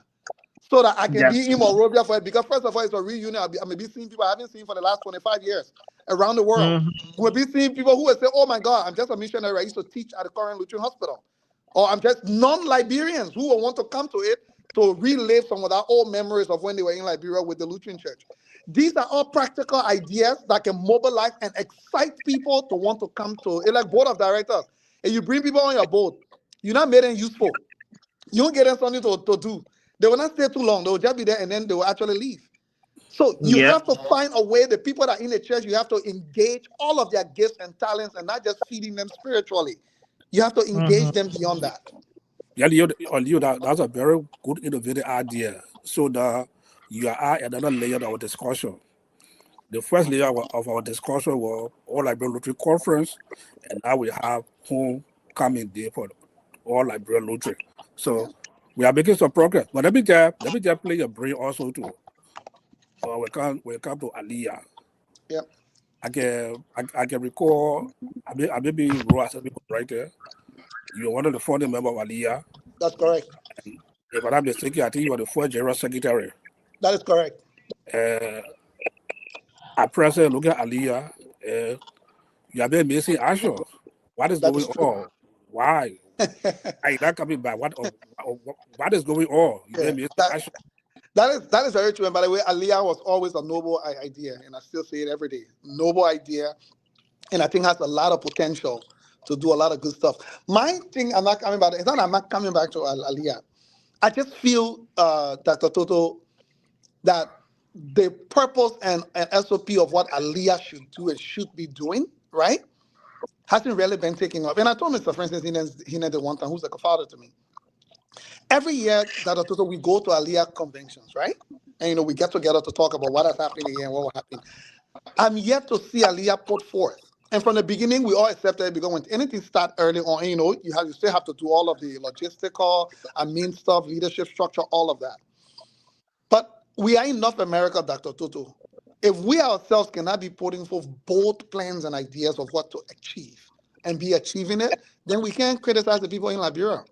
S4: so that I can be in Monrovia for it. Because first of all, it's a reunion. I may be seeing people I haven't seen for the last 25 years around the world. We'll be seeing people who will say, oh my God, I'm just a missionary. I used to teach at the current Lutheran hospital. Or I'm just non-Liberians who will want to come to it to relive some of our old memories of when they were in Liberia with the Lutheran Church. These are all practical ideas that can mobilize and excite people to want to come to it. Like board of directors. And you bring people on your board, you're not made them useful. You don't get them something to do. They will not stay too long. They will just be there and then they will actually leave. So you have to find a way, the people that are in the church, you have to engage all of their gifts and talents and not just feeding them spiritually. You have to engage them beyond that.
S3: Yeah, that's a very good, innovative idea. So you are another layer of our discussion. The first layer of our discussion was All Liberia Lutheran Conference, and now we have homecoming day for All Liberia Lutheran. So we are making some progress. But let me just play a brain also too. We come to Aliyah.
S4: Yeah.
S3: I can recall. I may be wrong, right there. You're one of the founding members of Aliyah.
S4: That's correct.
S3: And if I'm not mistaken, I think you are the first general secretary.
S4: That is correct.
S3: At present, look at Aliyah. You have been missing action. What is going on? Why? Are you not coming back? What is going on? You been missing action.
S4: That is very true. And by the way, Aliyah was always a noble idea, and I still say it every day. Noble idea, and I think has a lot of potential to do a lot of good stuff. My thing, I'm not coming back. It's not I'm not coming back to Aliyah. I just feel, Dr. Toto, that the purpose and SOP of what Aliyah should do and should be doing, right, hasn't really been taken up. And I told Mr. Francis Hinede one time, who's like a father to me. Every year, Dr. Toto, we go to Aliyah conventions, right? And we get together to talk about what has happened here and what will happen. I'm yet to see Aliyah put forth. And from the beginning, we all accepted it because when anything starts early on, you still have to do all of the logistical, admin stuff, leadership structure, all of that. But we are in North America, Dr. Toto. If we ourselves cannot be putting forth bold plans and ideas of what to achieve and be achieving it, then we can't criticize the people in Liberia.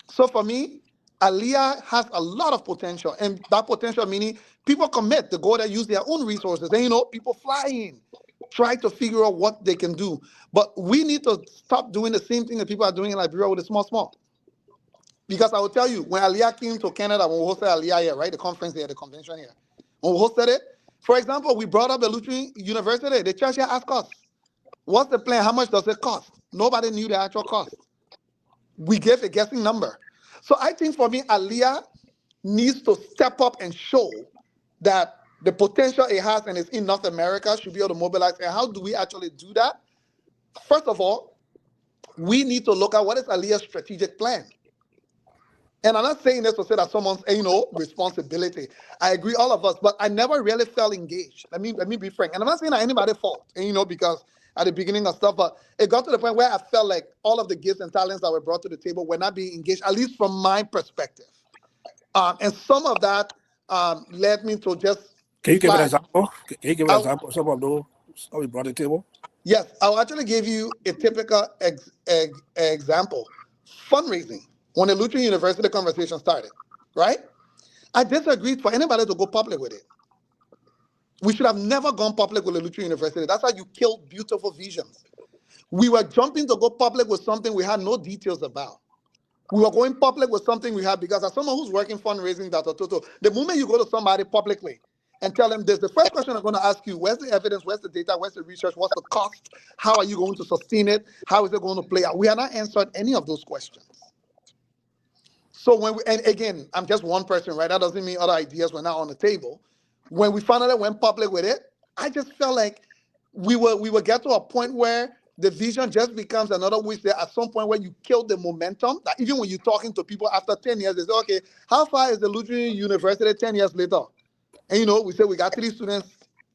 S4: So for me, Aliyah has a lot of potential, and that potential meaning people commit to go there, use their own resources. And people fly in, try to figure out what they can do. But we need to stop doing the same thing that people are doing in Liberia with the small. Because I will tell you, when Aliyah came to Canada, when we hosted Aliyah here, right, the conference here, the convention here, when we hosted it, for example, we brought up the Lutheran University. The church here asked us, what's the plan? How much does it cost? Nobody knew the actual cost. We gave a guessing number. So I think for me, Aliyah needs to step up and show that the potential it has and is in North America should be able to mobilize. And how do we actually do that? First of all, we need to look at what is Aliyah's strategic plan. And I'm not saying this to say that someone's, responsibility. I agree, all of us, but I never really felt engaged. Let me be frank. And I'm not saying that anybody's fault, because at the beginning of stuff, but it got to the point where I felt like all of the gifts and talents that were brought to the table were not being engaged, at least from my perspective. And some of that led me to just
S3: Can you give an
S4: flag.
S3: example? Can you give an
S4: I,
S3: example of some of those how we brought to the table?
S4: yes, I'll actually give you a typical example. Fundraising. When the Lutheran University conversation started, right? I disagreed for anybody to go public with it. We should have never gone public with the Lutheran University. That's how you killed beautiful visions. We were jumping to go public with something we had no details about. We were going public with something we had because as someone who's working fundraising data, the moment you go to somebody publicly and tell them this, the first question I'm going to ask you, where's the evidence, where's the data, where's the research, what's the cost, how are you going to sustain it, how is it going to play out? We are not answered any of those questions. So and again, I'm just one person, right? That doesn't mean other ideas were not on the table. When we finally went public with it, I just felt like we will get to a point where the vision just becomes another wish there at some point where you kill the momentum. That even when you're talking to people after 10 years, they say, okay, how far is the Lutheran University 10 years later? And we say we got 3 students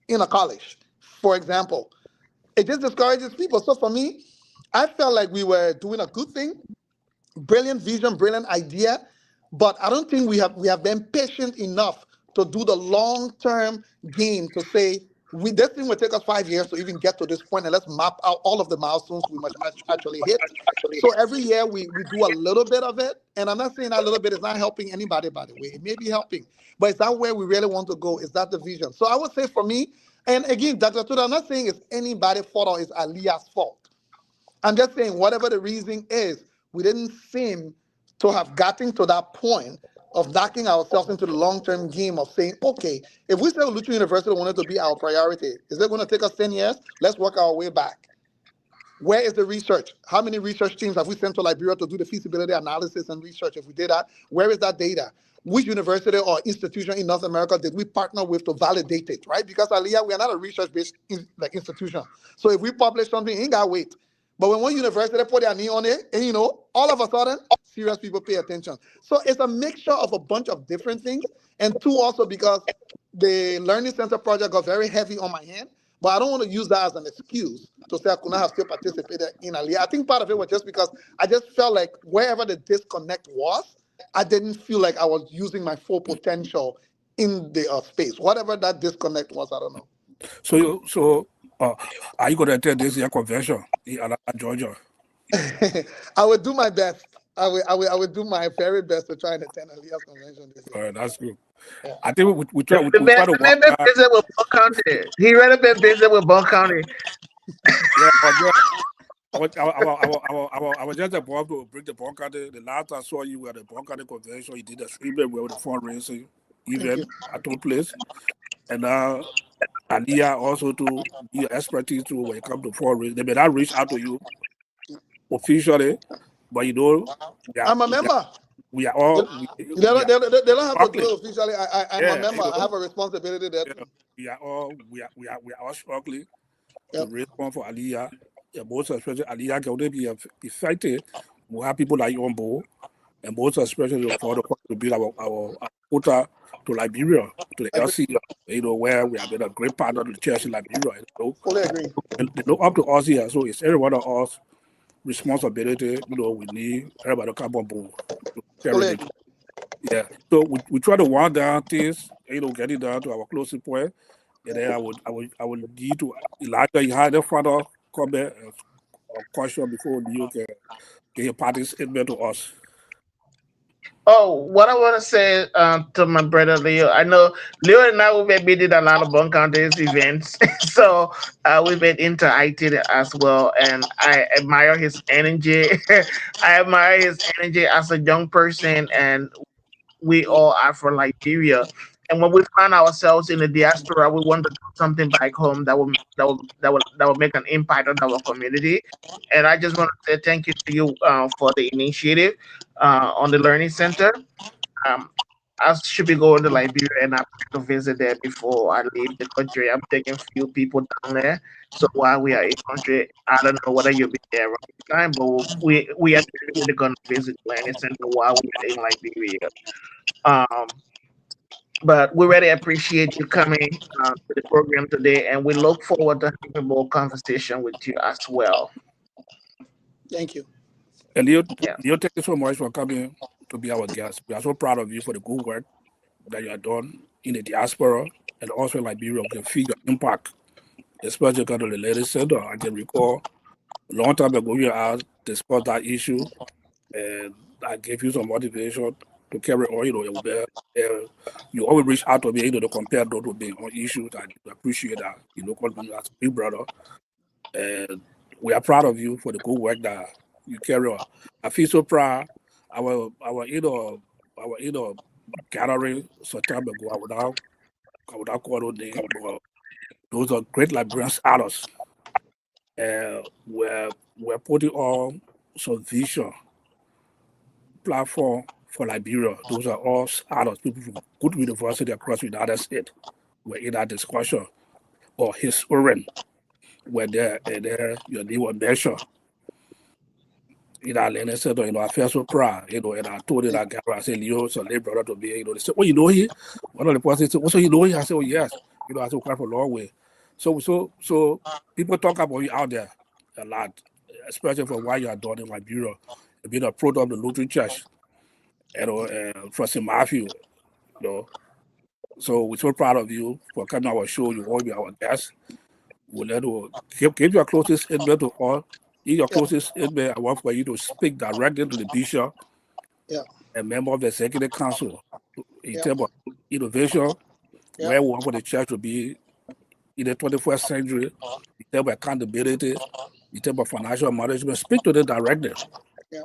S4: in a college, for example. It just discourages people. So for me, I felt like we were doing a good thing. Brilliant vision, brilliant idea, but I don't think we have been patient enough to do the long-term game to say this thing will take us 5 years to even get to this point, and let's map out all of the milestones we must actually hit. So every year we do a little bit of it, and I'm not saying that little bit is not helping anybody, by the way. It may be helping, but is that where we really want to go? Is that the vision? So I would say for me, and again, Dr. Tuda, I'm not saying it's anybody's fault or it's Aliyah's fault. I'm just saying, whatever the reason is, we didn't seem to have gotten to that point of knocking ourselves into the long-term game of saying, okay, if we say Lutheran University wanted to be our priority, is it going to take us 10 years? Let's work our way back. Where is the research? How many research teams have we sent to Liberia to do the feasibility analysis and research? If we did that, where is that data? Which university or institution in North America did we partner with to validate it, right? Because Aliyah, we are not a research-based institution. So if we publish something, it ain't got to wait. But when one university put their knee on it, and all of a sudden, serious people pay attention. So it's a mixture of a bunch of different things. And two, also because the Learning Center project got very heavy on my hand, but I don't want to use that as an excuse to say I could not have still participated in Aliyah. I think part of it was just because I just felt like wherever the disconnect was, I didn't feel like I was using my full potential in the space. Whatever that disconnect was, I don't know.
S3: So are you going to attend this year convention in Atlanta, Georgia?
S4: I would do my best. I would do my very best to try and attend Aliyah's convention this year.
S3: All right, that's good.
S4: Yeah.
S3: I think we try to
S1: The man
S3: work.
S1: been busy with Bone County. He really been busy with Bone County.
S3: Yeah, I was just about to bring the Bone County. The last I saw you at the Bone County convention, you did a streaming with the fundraising event at took place. And Aliyah also to be your expertise to when it comes to fundraising. They may not reach out to you officially, but
S4: I'm a member.
S3: We are all.
S4: They don't have to do it officially. I'm a member. I have a responsibility there too.
S3: We are all struggling to raise funds for Aliyah. Most especially Aliyah can only be effective. We have people like you on board, and most especially for the to build our quota to Liberia, to the LCL, where we have been a great partner to the church in Liberia.
S4: Fully agree.
S3: And they look up to us here, so it's every one of us responsibility. We need everybody to come on board. Yeah. So we try to wind down things, get it down to our closing point. And then I would need to Elijah, you had a further comment or question before you can get your party statement to us.
S1: Oh, what I want to say to my brother Leo, I know Leo and I we've been did a lot of Bone County's events, so we've been interacting as well, and I admire his energy. I admire his energy as a young person, and we all are from Liberia. And when we find ourselves in the diaspora, we want to do something back home that will make an impact on our community. And I just want to say thank you to you for the initiative on the Learning Center. Um, I should be going to Liberia and I'm to visit there before I leave the country. I'm taking a few people down there So while we are in country, I don't know whether you'll be there around the time, but we are definitely gonna visit the learning center while we are in Liberia. Um, but we really appreciate you coming to the program today, and we look forward to having more conversation with you as well.
S4: Thank you.
S3: And Leo,
S1: Yeah.
S3: Thank you so much for coming to be our guest. We are so proud of you for the good work that you have done in the diaspora and also in Liberia. We can feel your impact, especially because of the Lady Center. I can recall a long time ago you asked discuss that issue, and I gave you some motivation to carry on. You always reach out to me, to compare those with me on issues. I appreciate that. Call me as a big brother, and we are proud of you for the good work that you carry on. I feel so proud. Our gathering some time ago. I would not call those names, but those are great Liberians artists. We're putting on some vision platform for Liberia. Those are all adults, people from good university across the United States. We're in that discussion or historian were there and there, they were measured. And I said, I feel so proud, and I told it, I said, Leo, so they brought it to me, they said, here? One of the persons said, also, here? I said, oh, yes. I said, quite for a long way. So people talk about you out there a lot, especially for what you are doing in Liberia, being a product of the Lutheran Church, from St. Matthew, So we're so proud of you for coming to our show. You will be our guest. We'll let you give your closest inmate to all. In your closest inmate, I want for you to speak directly to the bishop and member of the executive council in terms of innovation, where we want for the church to be in the 21st century, in terms of accountability, in terms of financial management. Speak to them directly.
S4: Yeah.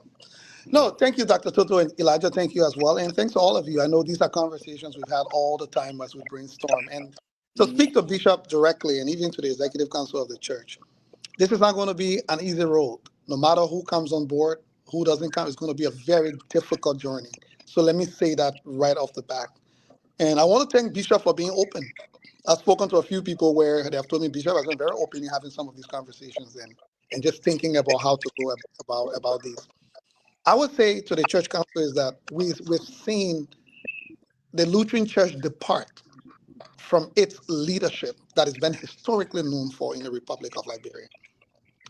S4: No, thank you, Dr. Toto and Elijah. Thank you as well. And thanks to all of you. I know these are conversations we've had all the time as we brainstorm. And to speak to Bishop directly and even to the executive council of the church, this is not going to be an easy road. No matter who comes on board, who doesn't come, it's going to be a very difficult journey. So let me say that right off the bat. And I want to thank Bishop for being open. I've spoken to a few people where they have told me Bishop has been very open in having some of these conversations and just thinking about how to go about these. I would say to the church council is that we've seen the Lutheran Church depart from its leadership that has been historically known for in the Republic of Liberia.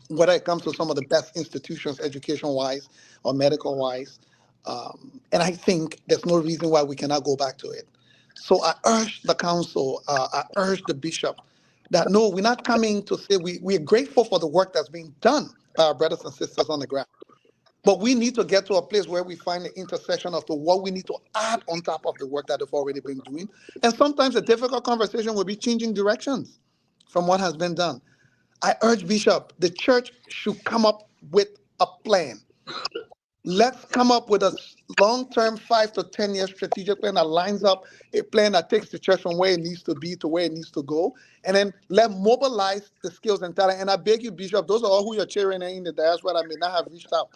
S4: Whether it comes to some of the best institutions, education-wise or medical-wise. And I think there's no reason why we cannot go back to it. So I urge the council, I urge the bishop that no, we're not coming to say we're grateful for the work that's being done by our brothers and sisters on the ground. But we need to get to a place where we find the intersection of what we need to add on top of the work that they've already been doing. And sometimes a difficult conversation will be changing directions from what has been done. I urge Bishop, the church should come up with a plan. Let's come up with a long-term 5 to 10 year strategic plan that lines up a plan that takes the church from where it needs to be to where it needs to go. And then let's mobilize the skills and talent. And I beg you, Bishop, those are all who you're cheering in the diaspora that may not have reached out.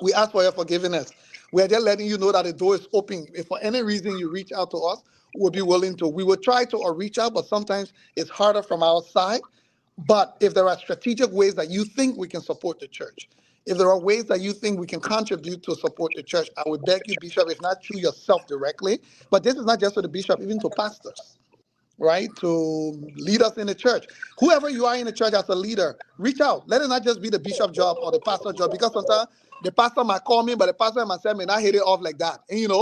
S4: We ask for your forgiveness. We are just letting you know that the door is open. If for any reason you reach out to us, we'll be willing to. We will try to reach out, but sometimes it's harder from our side. But if there are strategic ways that you think we can support the church, if there are ways that you think we can contribute to support the church, I would beg you, Bishop, if not through yourself directly, but this is not just to the bishop, even to pastors, right? To lead us in the church. Whoever you are in the church as a leader, reach out. Let it not just be the bishop job or the pastor job, because sometimes the pastor might call me, but the pastor myself may not hit it off like that. And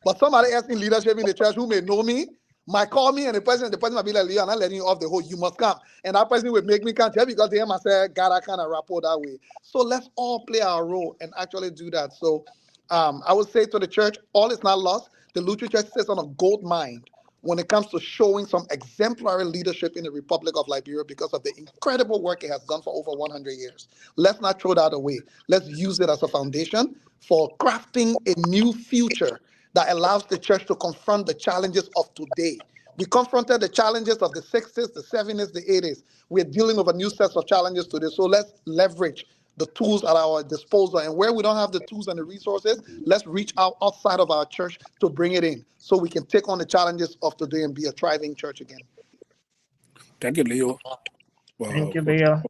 S4: but somebody else in leadership in the church who may know me might call me, and the person might be like, Leo, I'm not letting you off the hook. You must come. And that person will make me come just because they hear myself, God, I kind of rapport that way. So let's all play our role and actually do that. So I would say to the church, all is not lost. The Lutheran Church sits on a gold mine when it comes to showing some exemplary leadership in the Republic of Liberia because of the incredible work it has done for over 100 years. Let's not throw that away. Let's use it as a foundation for crafting a new future that allows the church to confront the challenges of today. We confronted the challenges of the 60s, the 70s, the 80s. We're dealing with a new set of challenges today. So let's leverage the tools at our disposal. And where we don't have the tools and the resources, let's reach out outside of our church to bring it in so we can take on the challenges of today and be a thriving church again.
S3: Thank you, Leo,
S1: Thank you,
S3: for
S1: Bill.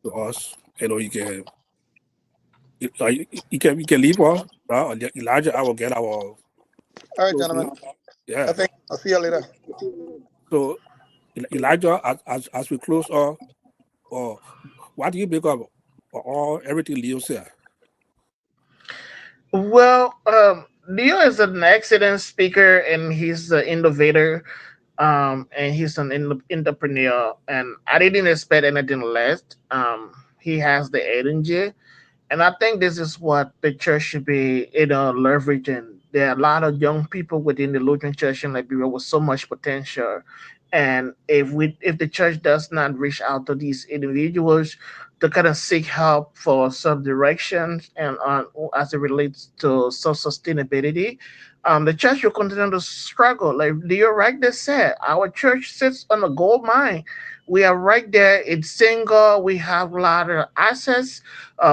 S3: to us. You can leave us, right? Elijah, I will get our
S4: All right, gentlemen.
S3: yeah.
S4: I'll see you later.
S3: So Elijah, as we close off, what do you make of all everything Leo said?
S1: Well, Leo is an excellent speaker and he's an innovator. And he's an entrepreneur, and I didn't expect anything less. He has the energy, and I think this is what the church should be, leveraging. There are a lot of young people within the Lutheran Church in Liberia with so much potential, and if the church does not reach out to these individuals to kind of seek help for some directions and as it relates to self sustainability, the church will continue to struggle. Like Leo rightly said, our church sits on a gold mine. We are right there. It's single. We have a lot of assets,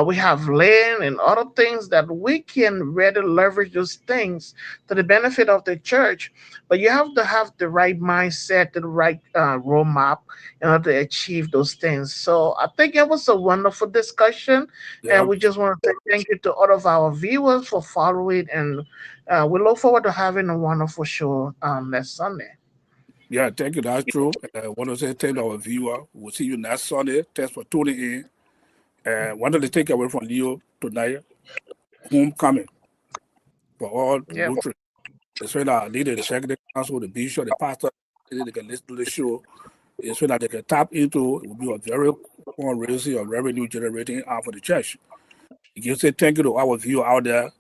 S1: we have land and other things that we can really leverage those things to the benefit of the church. But you have to have the right mindset, the right roadmap in order to achieve those things. So I think it was a wonderful discussion, and
S3: Yeah,
S1: we just want to say thank you to all of our viewers for following, and we look forward to having a wonderful show next Sunday.
S3: yeah, thank you. That's true. I want to say thank our viewer. We'll see you next Sunday. Thanks for tuning in. And wanted to take away from Leo tonight, homecoming for all
S1: Yeah.
S3: Lutherans. It's when our leader, the executive council, the bishop, the pastor, they can listen to the show. It's when that they can tap into. It will be a very fundraising or revenue generating out for the church. You can say thank you to our viewer out there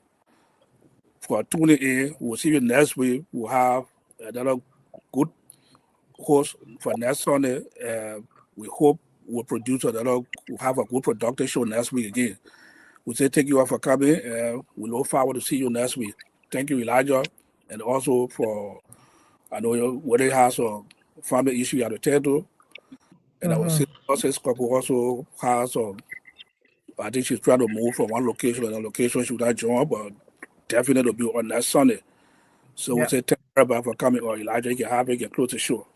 S3: for tuning in. We'll see you next week. We'll have another good host for next Sunday. We hope we'll produce we'll have a good productive show next week again. We say thank you all for coming. We look forward to see you next week. Thank you, Elijah, and also for I know you already have some family issue at the table, and our
S1: Mhm.
S3: sister couple also has some. I think she's trying to move from one location to another location. She would not join, but definitely will be on that Sunday. So we
S1: Yeah.
S3: say thank you everybody for coming. Or Elijah, you can have it, you can close the show.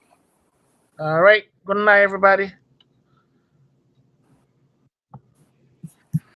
S1: All right. Good night, everybody.